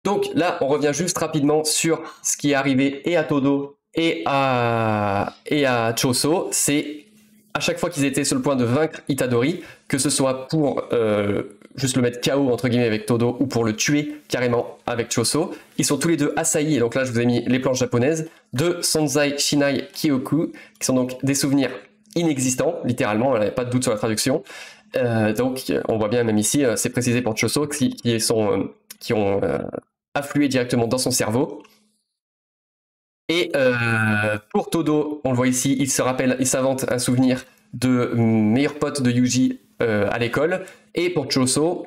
Donc là, on revient juste rapidement sur ce qui est arrivé et à Todo et à Choso. C'est à chaque fois qu'ils étaient sur le point de vaincre Itadori, que ce soit pour juste le mettre KO entre guillemets avec Todo ou pour le tuer carrément avec Choso, ils sont tous les deux assaillis, et donc là je vous ai mis les planches japonaises, de Sonzai Shinai Kyoku, qui sont donc des souvenirs inexistants, littéralement, il n'y a pas de doute sur la traduction. Donc on voit bien même ici, c'est précisé pour Choso, qui ont afflué directement dans son cerveau. Et pour Todo, on le voit ici, il s'invente un souvenir de meilleur pote de Yuji à l'école. Et pour Choso,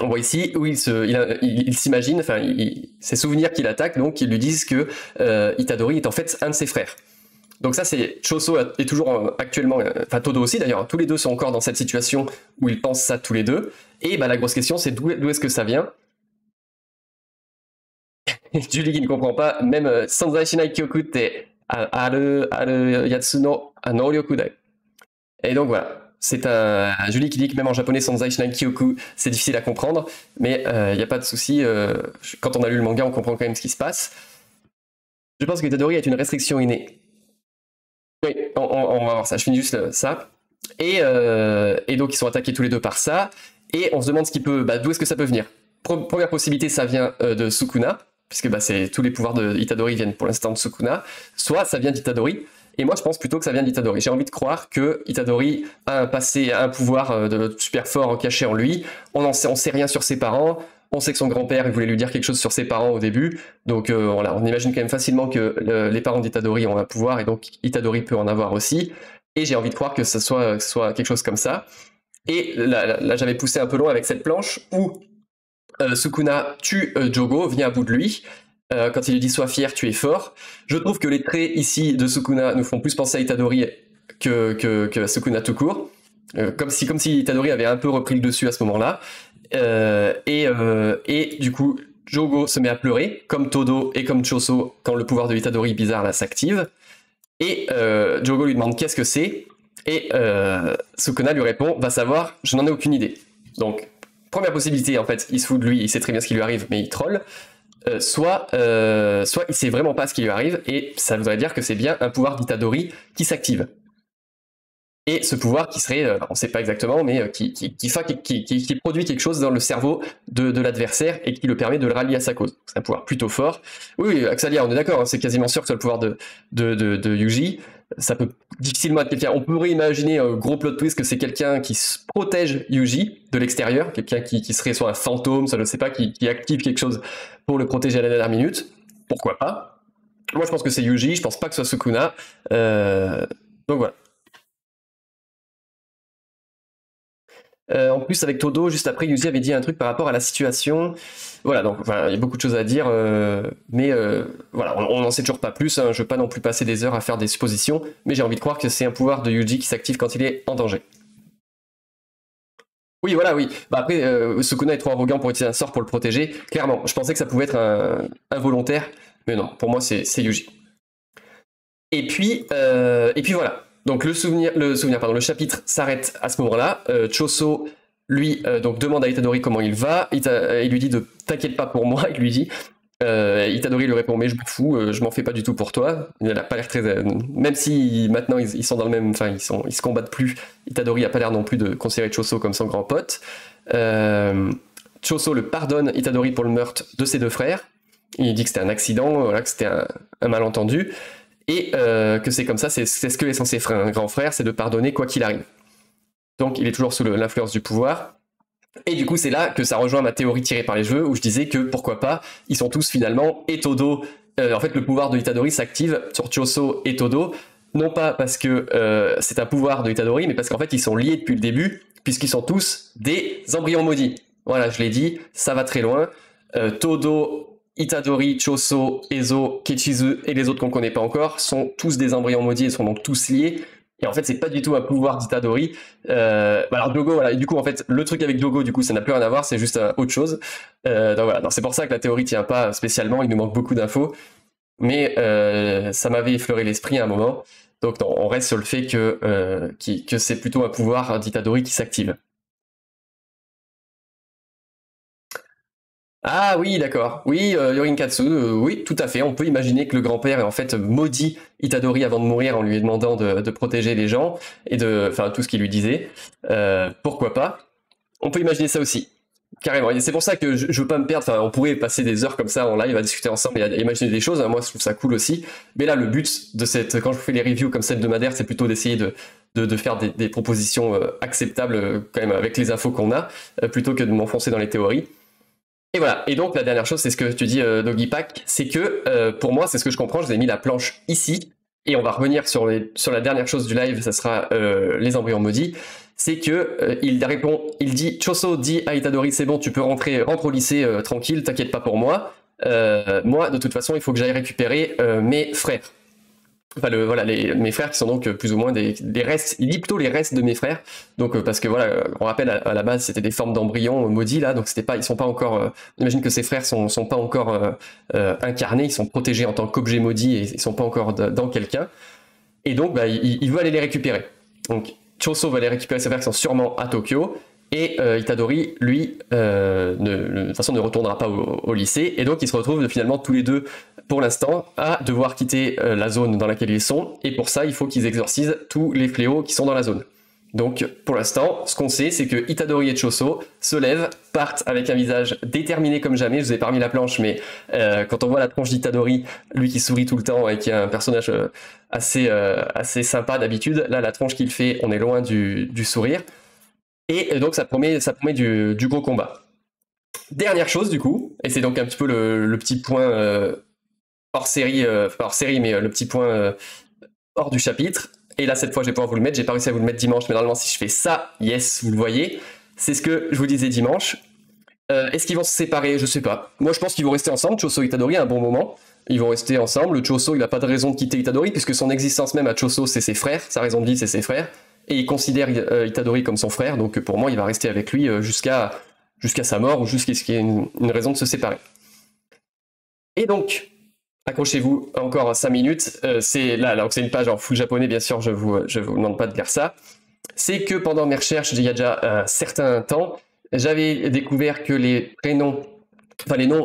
on voit ici où il s'imagine, enfin, ses souvenirs qu'il attaque, donc qui lui disent que Itadori est en fait un de ses frères. Donc ça, c'est Choso est toujours actuellement, enfin Todo aussi d'ailleurs, hein, tous les deux sont encore dans cette situation où ils pensent ça tous les deux. Et bah, la grosse question, c'est d'où est-ce que ça vient? Julie qui ne comprend pas, même Sanzai Shinai Kyoku te aru yatsuno noryoku dai. Et donc voilà, c'est un Julie qui dit que même en japonais Sanzai Shinai Kyoku, c'est difficile à comprendre, mais il n'y a pas de souci, quand on a lu le manga, on comprend quand même ce qui se passe. Je pense que Itadori est une restriction innée. Oui, on va voir ça, je finis juste ça. Et donc ils sont attaqués tous les deux par ça, et on se demande d'où est-ce que ça peut venir. Première possibilité, ça vient de Sukuna, puisque c'est tous les pouvoirs de Itadori viennent pour l'instant de Sukuna, soit ça vient d'Itadori, et moi je pense plutôt que ça vient d'Itadori. J'ai envie de croire que Itadori a un passé, un pouvoir de super fort caché en lui, on sait rien sur ses parents, on sait que son grand-père il voulait lui dire quelque chose sur ses parents au début, donc voilà, on imagine quand même facilement que les parents d'Itadori ont un pouvoir, et donc Itadori peut en avoir aussi, et j'ai envie de croire que ce soit quelque chose comme ça. Et là j'avais poussé un peu loin avec cette planche où Sukuna tue Jogo, vient à bout de lui. Quand il lui dit sois fier, tu es fort. Je trouve que les traits ici de Sukuna nous font plus penser à Itadori que à Sukuna tout court. Comme si Itadori avait un peu repris le dessus à ce moment-là. Et du coup, Jogo se met à pleurer, comme Todo et comme Choso, quand le pouvoir de Itadori bizarre là s'active. Et Jogo lui demande qu'est-ce que c'est. Et Sukuna lui répond va savoir, je n'en ai aucune idée. Donc, première possibilité, en fait, il se fout de lui, il sait très bien ce qui lui arrive, mais il troll. Soit il sait vraiment pas ce qui lui arrive, et ça voudrait dire que c'est bien un pouvoir d'Itadori qui s'active. Et ce pouvoir qui serait, on sait pas exactement, mais qui produit quelque chose dans le cerveau de l'adversaire et qui le permet de le rallier à sa cause. C'est un pouvoir plutôt fort. Oui, Axalia, on est d'accord, hein, c'est quasiment sûr que c'est le pouvoir de Yuji. Ça peut difficilement être quelqu'un. On pourrait imaginer un gros plot twist que c'est quelqu'un qui protège Yuji de l'extérieur, quelqu'un qui serait soit un fantôme, ça je ne sais pas, qui active quelque chose pour le protéger à la dernière minute. Pourquoi pas? Moi je pense que c'est Yuji, je pense pas que ce soit Sukuna. Donc voilà. En plus, avec Todo, juste après, Yuji avait dit un truc par rapport à la situation. Voilà, donc il y a beaucoup de choses à dire, mais voilà, on n'en sait toujours pas plus. Hein, je veux pas non plus passer des heures à faire des suppositions, mais j'ai envie de croire que c'est un pouvoir de Yuji qui s'active quand il est en danger. Oui, voilà, oui. Bah après, Sukuna est trop arrogant pour utiliser un sort pour le protéger. Clairement, je pensais que ça pouvait être involontaire, mais non, pour moi, c'est Yuji. Et puis voilà. Donc le chapitre s'arrête à ce moment-là. Choso, lui, donc demande à Itadori comment il va. Il lui dit de t'inquiète pas pour moi, il lui dit. Itadori lui répond mais je m'en fous, je m'en fais pas du tout pour toi. Il a pas l'air très, même si maintenant ils sont dans le même, enfin ils se combattent plus. Itadori a pas l'air non plus de considérer Choso comme son grand pote. Choso le pardonne Itadori pour le meurtre de ses deux frères. Il dit que c'était un accident, voilà, que c'était un malentendu et que c'est comme ça, c'est ce que est censé faire un grand frère, c'est de pardonner quoi qu'il arrive. Donc il est toujours sous l'influence du pouvoir. Et du coup, c'est là que ça rejoint ma théorie tirée par les cheveux, où je disais que pourquoi pas, ils sont tous finalement Etodo. En fait, le pouvoir de Itadori s'active sur Choso et Todo, non pas parce que c'est un pouvoir de Itadori, mais parce qu'en fait, ils sont liés depuis le début, puisqu'ils sont tous des embryons maudits. Voilà, je l'ai dit, ça va très loin. Todo, Itadori, Choso, Ezo, Kechizu et les autres qu'on connaît pas encore sont tous des embryons maudits et sont donc tous liés. Et en fait, c'est pas du tout un pouvoir d'Itadori. Alors Dogo, voilà. Et du coup, en fait, le truc avec Dogo, du coup, ça n'a plus rien à voir, c'est juste autre chose. Donc voilà. Donc, c'est pour ça que la théorie tient pas spécialement. Il nous manque beaucoup d'infos, mais ça m'avait effleuré l'esprit à un moment. Donc non, on reste sur le fait que c'est plutôt un pouvoir d'Itadori qui s'active. Ah oui, d'accord. Oui, Yorinkatsu, oui, tout à fait. On peut imaginer que le grand-père est en fait maudit Itadori avant de mourir en lui demandant de protéger les gens et enfin, tout ce qu'il lui disait. Pourquoi pas? On peut imaginer ça aussi. Carrément. Et c'est pour ça que je veux pas me perdre. Enfin, on pourrait passer des heures comme ça en live à discuter ensemble et à imaginer des choses. Moi, je trouve ça cool aussi. Mais là, le but de quand je fais les reviews comme celle de Madère, c'est plutôt d'essayer de faire des propositions acceptables quand même avec les infos qu'on a, plutôt que de m'enfoncer dans les théories. Et voilà, et donc la dernière chose, c'est ce que tu dis, Doggy Pack, c'est que pour moi, c'est ce que je comprends, je vous ai mis la planche ici, et on va revenir sur la dernière chose du live, ça sera les embryons maudits, c'est que il dit, Choso dit à Itadori, c'est bon, tu peux rentre au lycée tranquille, t'inquiète pas pour moi, moi, de toute façon, il faut que j'aille récupérer mes frères. Enfin, voilà, mes frères qui sont donc plus ou moins des restes, il dit plutôt les restes de mes frères, donc parce que voilà, on rappelle à la base c'était des formes d'embryons maudits là, donc ils sont pas encore, on imagine que ces frères sont pas encore incarnés, ils sont protégés en tant qu'objets maudits et ils sont pas encore dans quelqu'un, et donc bah, il veut aller les récupérer. Donc Choso va aller récupérer ses frères qui sont sûrement à Tokyo, et Itadori, lui, de toute façon ne retournera pas au lycée, et donc ils se retrouvent finalement tous les deux pour l'instant, à devoir quitter la zone dans laquelle ils sont, et pour ça, il faut qu'ils exorcisent tous les fléaux qui sont dans la zone. Donc, pour l'instant, ce qu'on sait, c'est que Itadori et Choso se lèvent, partent avec un visage déterminé comme jamais. Je vous ai pas remis la planche, mais quand on voit la tronche d'Itadori, lui qui sourit tout le temps et qui est un personnage assez sympa d'habitude, là, la tronche qu'il fait, on est loin du sourire. Et donc, ça promet du gros combat. Dernière chose, du coup, et c'est donc un petit peu le petit point hors série, mais le petit point hors du chapitre. Et là, cette fois, je vais pouvoir vous le mettre. J'ai pas réussi à vous le mettre dimanche, mais normalement, si je fais ça, yes, vous le voyez. C'est ce que je vous disais dimanche. Est-ce qu'ils vont se séparer? Je sais pas. Moi, je pense qu'ils vont rester ensemble. Choso et Itadori à un bon moment. Ils vont rester ensemble. Choso, il n'a pas de raison de quitter Itadori, puisque son existence même à Choso, c'est ses frères. Sa raison de vie, c'est ses frères. Et il considère Itadori comme son frère. Donc, pour moi, il va rester avec lui jusqu'à sa mort ou jusqu'à ce qu'il y ait une raison de se séparer. Et donc, accrochez-vous encore 5 minutes. C'est là, donc c'est une page en full japonais, bien sûr, je vous demande pas de lire ça. C'est que pendant mes recherches, il y a déjà un certain temps, j'avais découvert que les noms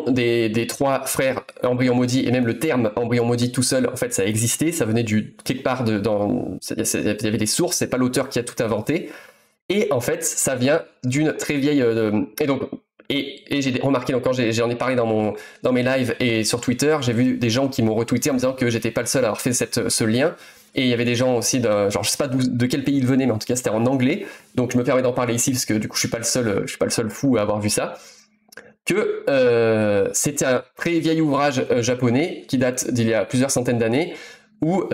des 3 frères embryons maudits, et même le terme embryon maudit tout seul, en fait, ça existait, ça venait quelque part il y avait des sources, c'est pas l'auteur qui a tout inventé. Et en fait, ça vient d'une très vieille... Et j'ai remarqué, donc quand j'en ai parlé dans mes lives et sur Twitter, j'ai vu des gens qui m'ont retweeté en me disant que j'étais pas le seul à avoir fait ce lien. Et il y avait des gens aussi, genre je sais pas de quel pays ils venaient, mais en tout cas c'était en anglais. Donc je me permets d'en parler ici parce que du coup je suis pas le seul fou à avoir vu ça. Que c'était un très vieil ouvrage japonais qui date d'il y a plusieurs centaines d'années, où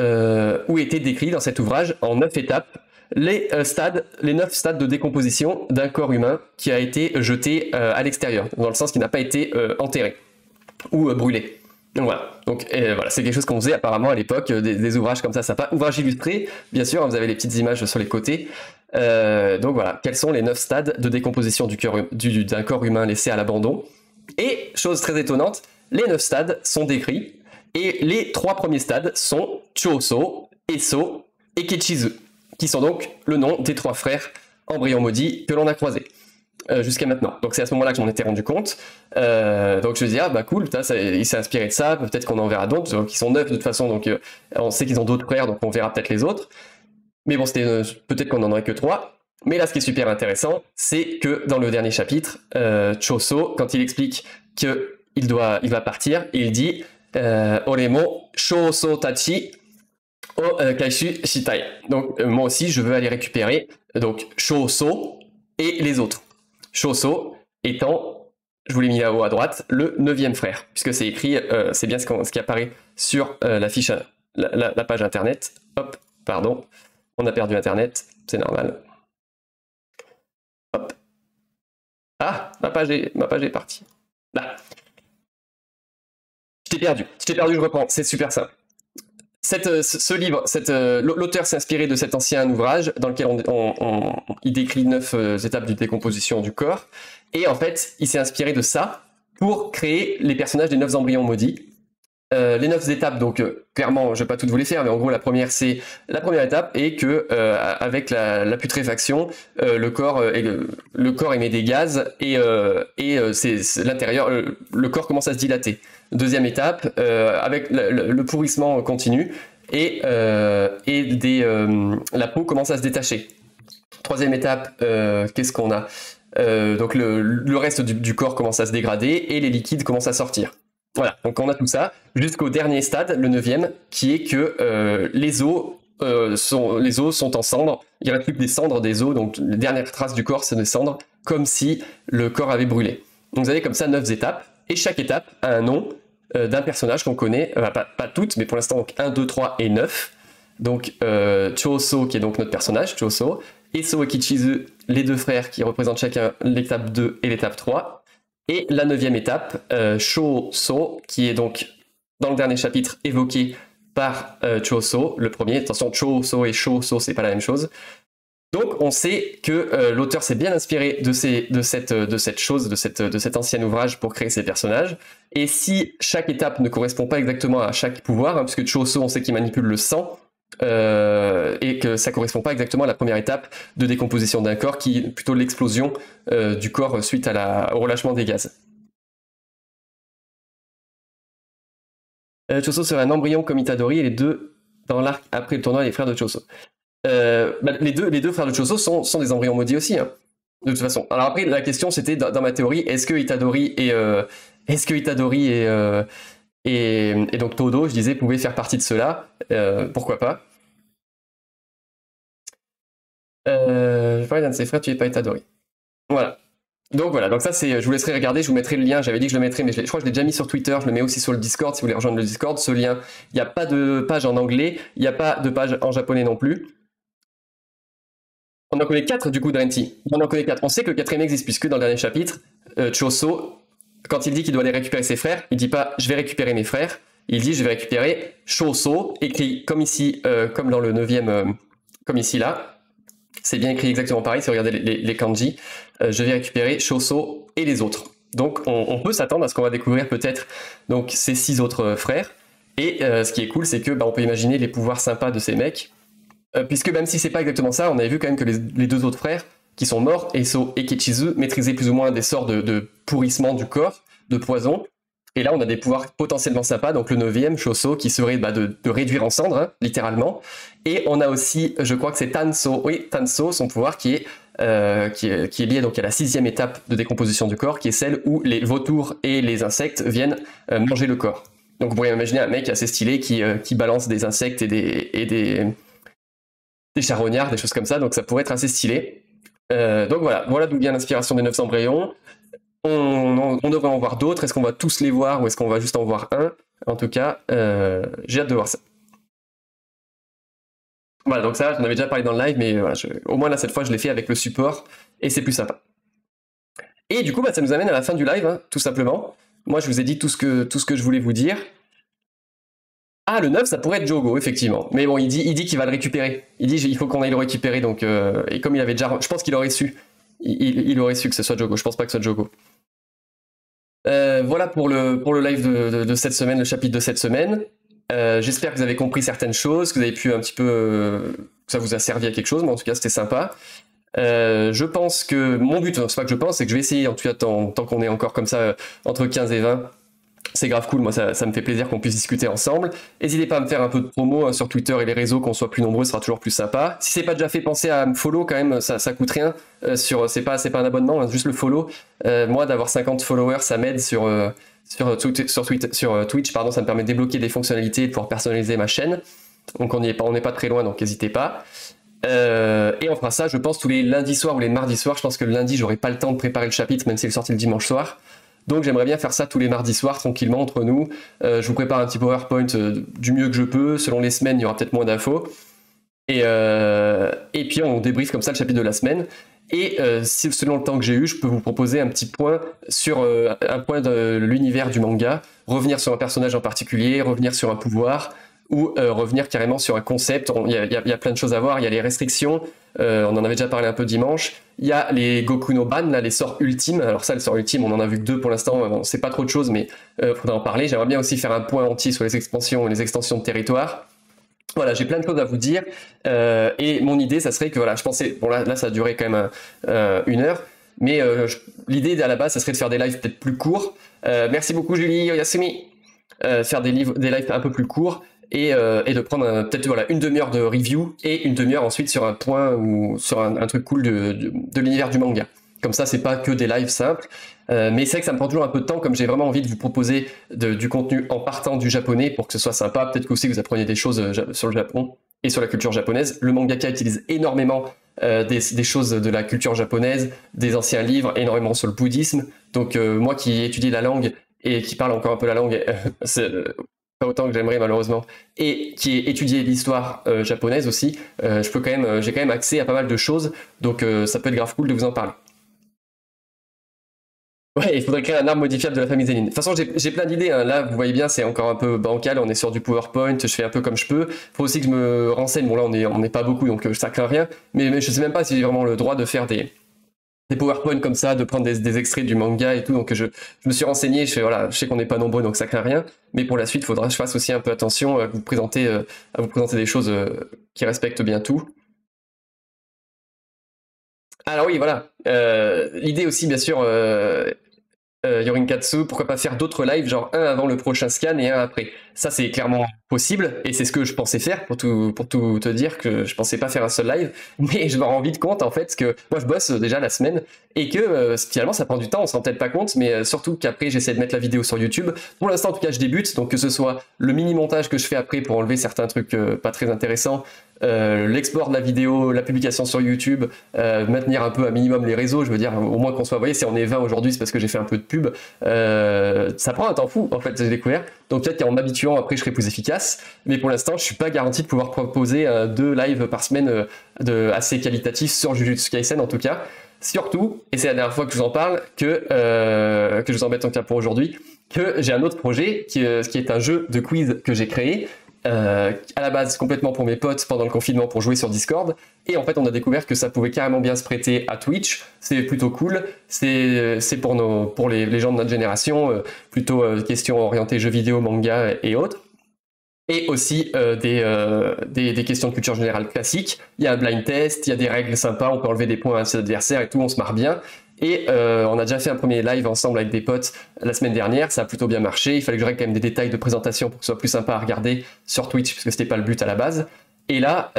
était décrit dans cet ouvrage en 9 étapes les 9 stades de décomposition d'un corps humain qui a été jeté à l'extérieur, dans le sens qu'il n'a pas été enterré ou brûlé. Donc voilà, voilà, c'est quelque chose qu'on faisait apparemment à l'époque, des ouvrages comme ça sympa. Ouvrages illustrés, bien sûr, vous avez les petites images sur les côtés. Donc voilà, quels sont les 9 stades de décomposition d'un corps humain laissé à l'abandon. Et, chose très étonnante, les 9 stades sont décrits, et les 3 premiers stades sont Choso, Eso et Kechizu, qui sont donc le nom des 3 frères embryons maudits que l'on a croisés. Jusqu'à maintenant. Donc c'est à ce moment-là que je m'en étais rendu compte. Donc je me dis, ah bah cool, il s'est inspiré de ça, peut-être qu'on en verra d'autres, qui sont 9 de toute façon, donc on sait qu'ils ont d'autres frères, donc on verra peut-être les autres. Mais bon, c'était peut-être qu'on n'en aurait que 3. Mais là, ce qui est super intéressant, c'est que dans le dernier chapitre, Choso, quand il explique qu'il va partir, il dit Oremo Shoso Tachi o Kaishu Shitai. Donc moi aussi, je veux aller récupérer donc Shoso et les autres. Choso étant, je vous l'ai mis là-haut à droite, le 9e frère, puisque c'est écrit, c'est bien ce qui apparaît sur la fiche, la page internet. Hop, pardon, on a perdu internet, c'est normal. Hop. Ah, ma page est partie. Là. Je t'ai perdu, je reprends, c'est super simple. Ce livre, l'auteur s'est inspiré de cet ancien ouvrage dans lequel il décrit 9 étapes de décomposition du corps. Et en fait, il s'est inspiré de ça pour créer les personnages des 9 embryons maudits. Les 9 étapes, donc clairement, je ne vais pas toutes vous les faire, mais en gros, la première étape est que avec la putréfaction, le corps émet des gaz et c'est l'intérieur, le corps commence à se dilater. Deuxième étape, avec le pourrissement continu et la peau commence à se détacher. Troisième étape, qu'est-ce qu'on a donc le reste du corps commence à se dégrader et les liquides commencent à sortir. Voilà, donc on a tout ça jusqu'au dernier stade, le 9e, qui est que les os sont en cendres. Il ne reste plus que des cendres des os, donc les dernières traces du corps, c'est des cendres, comme si le corps avait brûlé. Donc vous avez comme ça 9 étapes, et chaque étape a un nom d'un personnage qu'on connaît, pas toutes, mais pour l'instant, donc 1, 2, 3 et 9. Donc Choso, qui est donc notre personnage, Choso, Eso et Kechizu, les 2 frères qui représentent chacun l'étape 2 et l'étape 3. Et la 9e étape, Shoso, qui est donc dans le dernier chapitre évoqué par Choso, le premier. Attention, Choso et Shoso, c'est pas la même chose. Donc on sait que l'auteur s'est bien inspiré de cet ancien ouvrage pour créer ses personnages. Et si chaque étape ne correspond pas exactement à chaque pouvoir, puisque Choso, on sait qu'il manipule le sang, et que ça correspond pas exactement à la première étape de décomposition d'un corps, qui est plutôt l'explosion du corps suite au relâchement des gaz. Choso serait un embryon comme Itadori, et les 2 dans l'arc après le tournoi, les frères de Choso. Les deux frères de Choso sont des embryons maudits aussi, hein, de toute façon. Alors après, la question c'était dans ma théorie, est-ce que Itadori et donc Todo, je disais, pouvait faire partie de cela, pourquoi pas. Je parlais d'un de ses frères, tu n'es pas Itadori. Voilà. Donc voilà, donc ça c'est, je vous laisserai regarder, je vous mettrai le lien, j'avais dit que je le mettrais, mais je crois que je l'ai déjà mis sur Twitter, je le mets aussi sur le Discord, si vous voulez rejoindre le Discord, ce lien, il n'y a pas de page en anglais, il n'y a pas de page en japonais non plus. On en connaît 4 du coup d'Arenti, on en connaît 4, on sait que le 4e existe, puisque dans le dernier chapitre, Choso, quand il dit qu'il doit aller récupérer ses frères, il dit pas je vais récupérer mes frères, il dit je vais récupérer Shoso, écrit comme ici, comme dans le 9e, comme ici là. C'est bien écrit exactement pareil si vous regardez les kanji. Je vais récupérer Shoso et les autres. Donc on peut s'attendre à ce qu'on va découvrir peut-être donc ces 6 autres frères. Et ce qui est cool, c'est que on peut imaginer les pouvoirs sympas de ces mecs. Puisque même si c'est pas exactement ça, on avait vu quand même que les 2 autres frères qui sont morts, Eso et Kechizu, maîtrisaient plus ou moins des sorts de pourrissement du corps, de poison. Et là, on a des pouvoirs potentiellement sympas, donc le 9e, Choso, qui serait de réduire en cendres, hein, littéralement. Et on a aussi, je crois que c'est Tanso, oui, Tanso, son pouvoir qui est lié donc à la 6e étape de décomposition du corps, qui est celle où les vautours et les insectes viennent manger le corps. Donc vous pourriez imaginer un mec assez stylé qui balance des insectes et des charognards, des choses comme ça, donc ça pourrait être assez stylé. Donc voilà d'où vient l'inspiration des 9 embryons. On devrait en voir d'autres. Est-ce qu'on va tous les voir ou est-ce qu'on va juste en voir un? En tout cas, j'ai hâte de voir ça. Voilà, donc ça, j'en avais déjà parlé dans le live, mais voilà, au moins là, cette fois, je l'ai fait avec le support et c'est plus sympa. Et du coup, ça nous amène à la fin du live, hein, tout simplement. Moi, je vous ai dit tout ce que je voulais vous dire. Ah, le 9, ça pourrait être Jogo, effectivement. Mais bon, il dit qu'il va le récupérer. Il dit il faut qu'on aille le récupérer, donc... et comme il avait déjà... Je pense qu'il aurait su. Il aurait su que ce soit Jogo. Je pense pas que ce soit Jogo. Voilà pour le live de cette semaine, le chapitre de cette semaine. J'espère que vous avez compris certaines choses, que vous avez pu un petit peu... que ça vous a servi à quelque chose, mais en tout cas, c'était sympa. Je pense que... Mon but, c'est pas que je pense, c'est que je vais essayer, en tout cas, tant qu'on est encore comme ça, entre 15 et 20... C'est grave cool, moi ça me fait plaisir qu'on puisse discuter ensemble. N'hésitez pas à me faire un peu de promo sur Twitter et les réseaux, qu'on soit plus nombreux, ce sera toujours plus sympa. Si c'est pas déjà fait, pensez à me follow quand même, ça coûte rien. C'est pas un abonnement, hein, juste le follow. Moi d'avoir 50 followers, ça m'aide sur Twitch, pardon, ça me permet de débloquer des fonctionnalités et de pouvoir personnaliser ma chaîne. Donc on n'est pas très loin, donc n'hésitez pas. Et on fera ça, je pense, tous les lundis soirs ou les mardis soirs. Je pense que le lundi, j'aurai pas le temps de préparer le chapitre, même s'il est sorti le dimanche soir. Donc j'aimerais bien faire ça tous les mardis soirs, tranquillement, entre nous. Je vous prépare un petit PowerPoint du mieux que je peux. Selon les semaines, il y aura peut-être moins d'infos. Et puis on débriefe comme ça le chapitre de la semaine. Et selon le temps que j'ai eu, je peux vous proposer un petit point sur un point de l'univers du manga. Revenir sur un personnage en particulier, revenir sur un pouvoir, ou revenir carrément sur un concept. Il y a plein de choses à voir. Il y a les restrictions, on en avait déjà parlé un peu dimanche. Il y a les Goku no Ban, là, les sorts ultimes. Alors ça, les sorts ultimes, on en a vu que 2 pour l'instant. Bon, c'est pas trop de choses, mais faudra en parler. J'aimerais bien aussi faire un point entier sur les expansions et les extensions de territoire. Voilà, j'ai plein de choses à vous dire. Et mon idée, ça serait que, voilà, je pensais... Bon, là ça a duré quand même 1 heure. Mais l'idée, à la base, ça serait de faire des lives peut-être plus courts. Merci beaucoup, Julie Yasumi. Faire des lives un peu plus courts. Et de prendre peut-être voilà, 1 demi-heure de review et 1 demi-heure ensuite sur un point ou sur un truc cool de l'univers du manga. Comme ça, c'est pas que des lives simples. Mais c'est vrai que ça me prend toujours un peu de temps, comme j'ai vraiment envie de vous proposer du contenu en partant du japonais pour que ce soit sympa. Peut-être qu'aussi vous appreniez des choses sur le Japon et sur la culture japonaise. Le mangaka utilise énormément des choses de la culture japonaise, des anciens livres, énormément sur le bouddhisme. Donc moi qui étudie la langue et qui parle encore un peu la langue, c'est pas autant que j'aimerais malheureusement, et qui ai étudié l'histoire japonaise aussi, j'ai quand même accès à pas mal de choses, donc ça peut être grave cool de vous en parler. Ouais, il faudrait créer un arbre modifiable de la famille Zéline. De toute façon, j'ai plein d'idées, hein. Là, vous voyez bien, c'est encore un peu bancal, on est sur du PowerPoint, je fais un peu comme je peux. Faut aussi que je me renseigne, bon là on n'est pas beaucoup, donc ça craint rien, mais je sais même pas si j'ai vraiment le droit de faire des PowerPoint comme ça, de prendre des extraits du manga et tout, donc je me suis renseigné, je sais qu'on n'est pas nombreux, donc ça craint rien, mais pour la suite, il faudra que je fasse aussi un peu attention à vous présenter des choses qui respectent bien tout. Alors oui, voilà, l'idée aussi, bien sûr, Yorinkatsu, pourquoi pas faire d'autres lives, genre un avant le prochain scan et un après. Ça, c'est clairement possible, et c'est ce que je pensais faire, pour tout te dire, que je pensais pas faire un seul live, mais je me rends vite compte, en fait, que moi, je bosse déjà la semaine, et que finalement, ça prend du temps, on s'en rend peut-être pas compte, mais surtout qu'après, j'essaie de mettre la vidéo sur YouTube. Pour l'instant, en tout cas, je débute, donc que ce soit le mini-montage que je fais après pour enlever certains trucs pas très intéressants, l'export de la vidéo, la publication sur YouTube, maintenir un peu à minimum les réseaux, je veux dire, au moins qu'on soit, vous voyez, si on est 20 aujourd'hui, c'est parce que j'ai fait un peu de pub, ça prend un temps fou, en fait, j'ai découvert, donc peut-être qu'en m'habituant, après, je serai plus efficace, mais pour l'instant, je suis pas garanti de pouvoir proposer 2 lives par semaine assez qualitatifs sur Jujutsu Kaisen, en tout cas. Surtout, et c'est la dernière fois que je vous en parle, que je vous embête en cas pour aujourd'hui, que j'ai un autre projet qui est un jeu de quiz que j'ai créé, à la base complètement pour mes potes pendant le confinement pour jouer sur Discord, et en fait on a découvert que ça pouvait carrément bien se prêter à Twitch. C'est plutôt cool, c'est pour les gens de notre génération, plutôt questions orientées jeux vidéo, manga et autres, et aussi des questions de culture générale classiques. Il y a un blind test, il y a des règles sympas, on peut enlever des points à ses adversaires et tout, on se marre bien. Et on a déjà fait un premier live ensemble avec des potes la semaine dernière, ça a plutôt bien marché. Il fallait que je règle quand même des détails de présentation pour que ce soit plus sympa à regarder sur Twitch, parce que c'était pas le but à la base. Et là,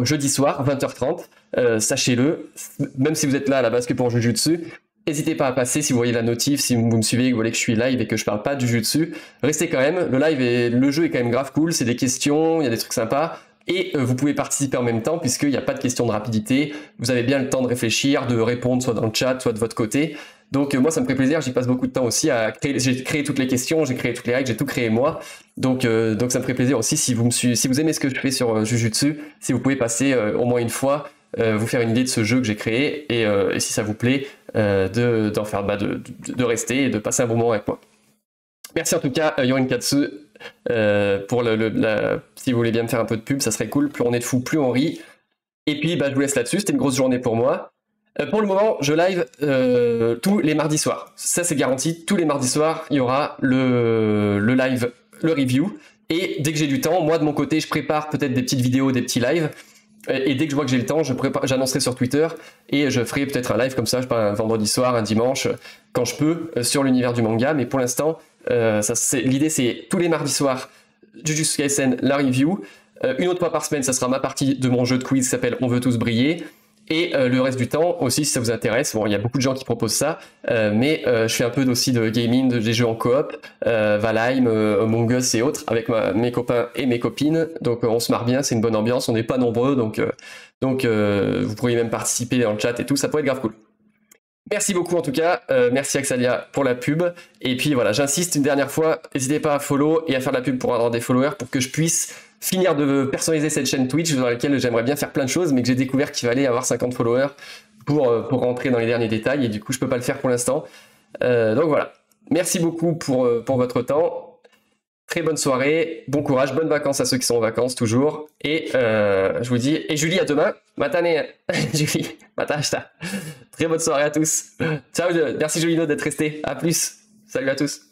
jeudi soir, 20h30, sachez-le, même si vous êtes là à la base que pour Jujutsu, n'hésitez pas à passer si vous voyez la notif, si vous me suivez, que vous voulez que je suis live et que je parle pas du Jujutsu. Restez quand même, le jeu est quand même grave cool, c'est des questions, il y a des trucs sympas. Et vous pouvez participer en même temps puisqu'il n'y a pas de question de rapidité, vous avez bien le temps de réfléchir, de répondre soit dans le chat, soit de votre côté. Donc moi ça me fait plaisir, j'y passe beaucoup de temps aussi à créer, j'ai créé toutes les questions, j'ai créé toutes les règles, j'ai tout créé moi. Donc ça me ferait plaisir aussi si vous aimez ce que je fais sur Jujutsu, si vous pouvez passer au moins une fois, vous faire une idée de ce jeu que j'ai créé et si ça vous plaît, de rester et de passer un bon moment avec moi. Merci en tout cas Yorinkatsu pour si vous voulez bien me faire un peu de pub, ça serait cool. Plus on est de fous, plus on rit. Et puis, bah, je vous laisse là-dessus. C'était une grosse journée pour moi. Pour le moment, je live tous les mardis soirs. Ça, c'est garanti. Tous les mardis soirs, il y aura le live, le review. Et dès que j'ai du temps, moi, de mon côté, je prépare peut-être des petites vidéos, des petits lives. Et dès que je vois que j'ai le temps, j'annoncerai sur Twitter et je ferai peut-être un live comme ça, je sais pas, un vendredi soir, un dimanche, quand je peux, sur l'univers du manga. Mais pour l'instant, l'idée c'est tous les mardis soirs, Jujutsu Kaisen, la review. Une autre fois par semaine, ça sera ma partie de mon jeu de quiz qui s'appelle On veut tous briller. Et le reste du temps aussi, si ça vous intéresse, bon, il y a beaucoup de gens qui proposent ça, mais je fais un peu aussi de gaming, des jeux en coop, Valheim, Among Us et autres, avec mes copains et mes copines. Donc on se marre bien, c'est une bonne ambiance, on n'est pas nombreux, donc vous pourriez même participer dans le chat et tout, ça pourrait être grave cool. Merci beaucoup en tout cas, merci Axalia pour la pub, et puis voilà, j'insiste une dernière fois, n'hésitez pas à follow et à faire de la pub pour avoir des followers pour que je puisse finir de personnaliser cette chaîne Twitch dans laquelle j'aimerais bien faire plein de choses, mais que j'ai découvert qu'il fallait avoir 50 followers pour rentrer dans les derniers détails, et du coup je peux pas le faire pour l'instant. Donc voilà, merci beaucoup pour votre temps, très bonne soirée, bon courage, bonnes vacances à ceux qui sont en vacances toujours, et je vous dis, et Julie à demain, matane, Julie, matashita. Très bonne soirée à tous. Ciao, merci Jolino d'être resté, à plus, salut à tous.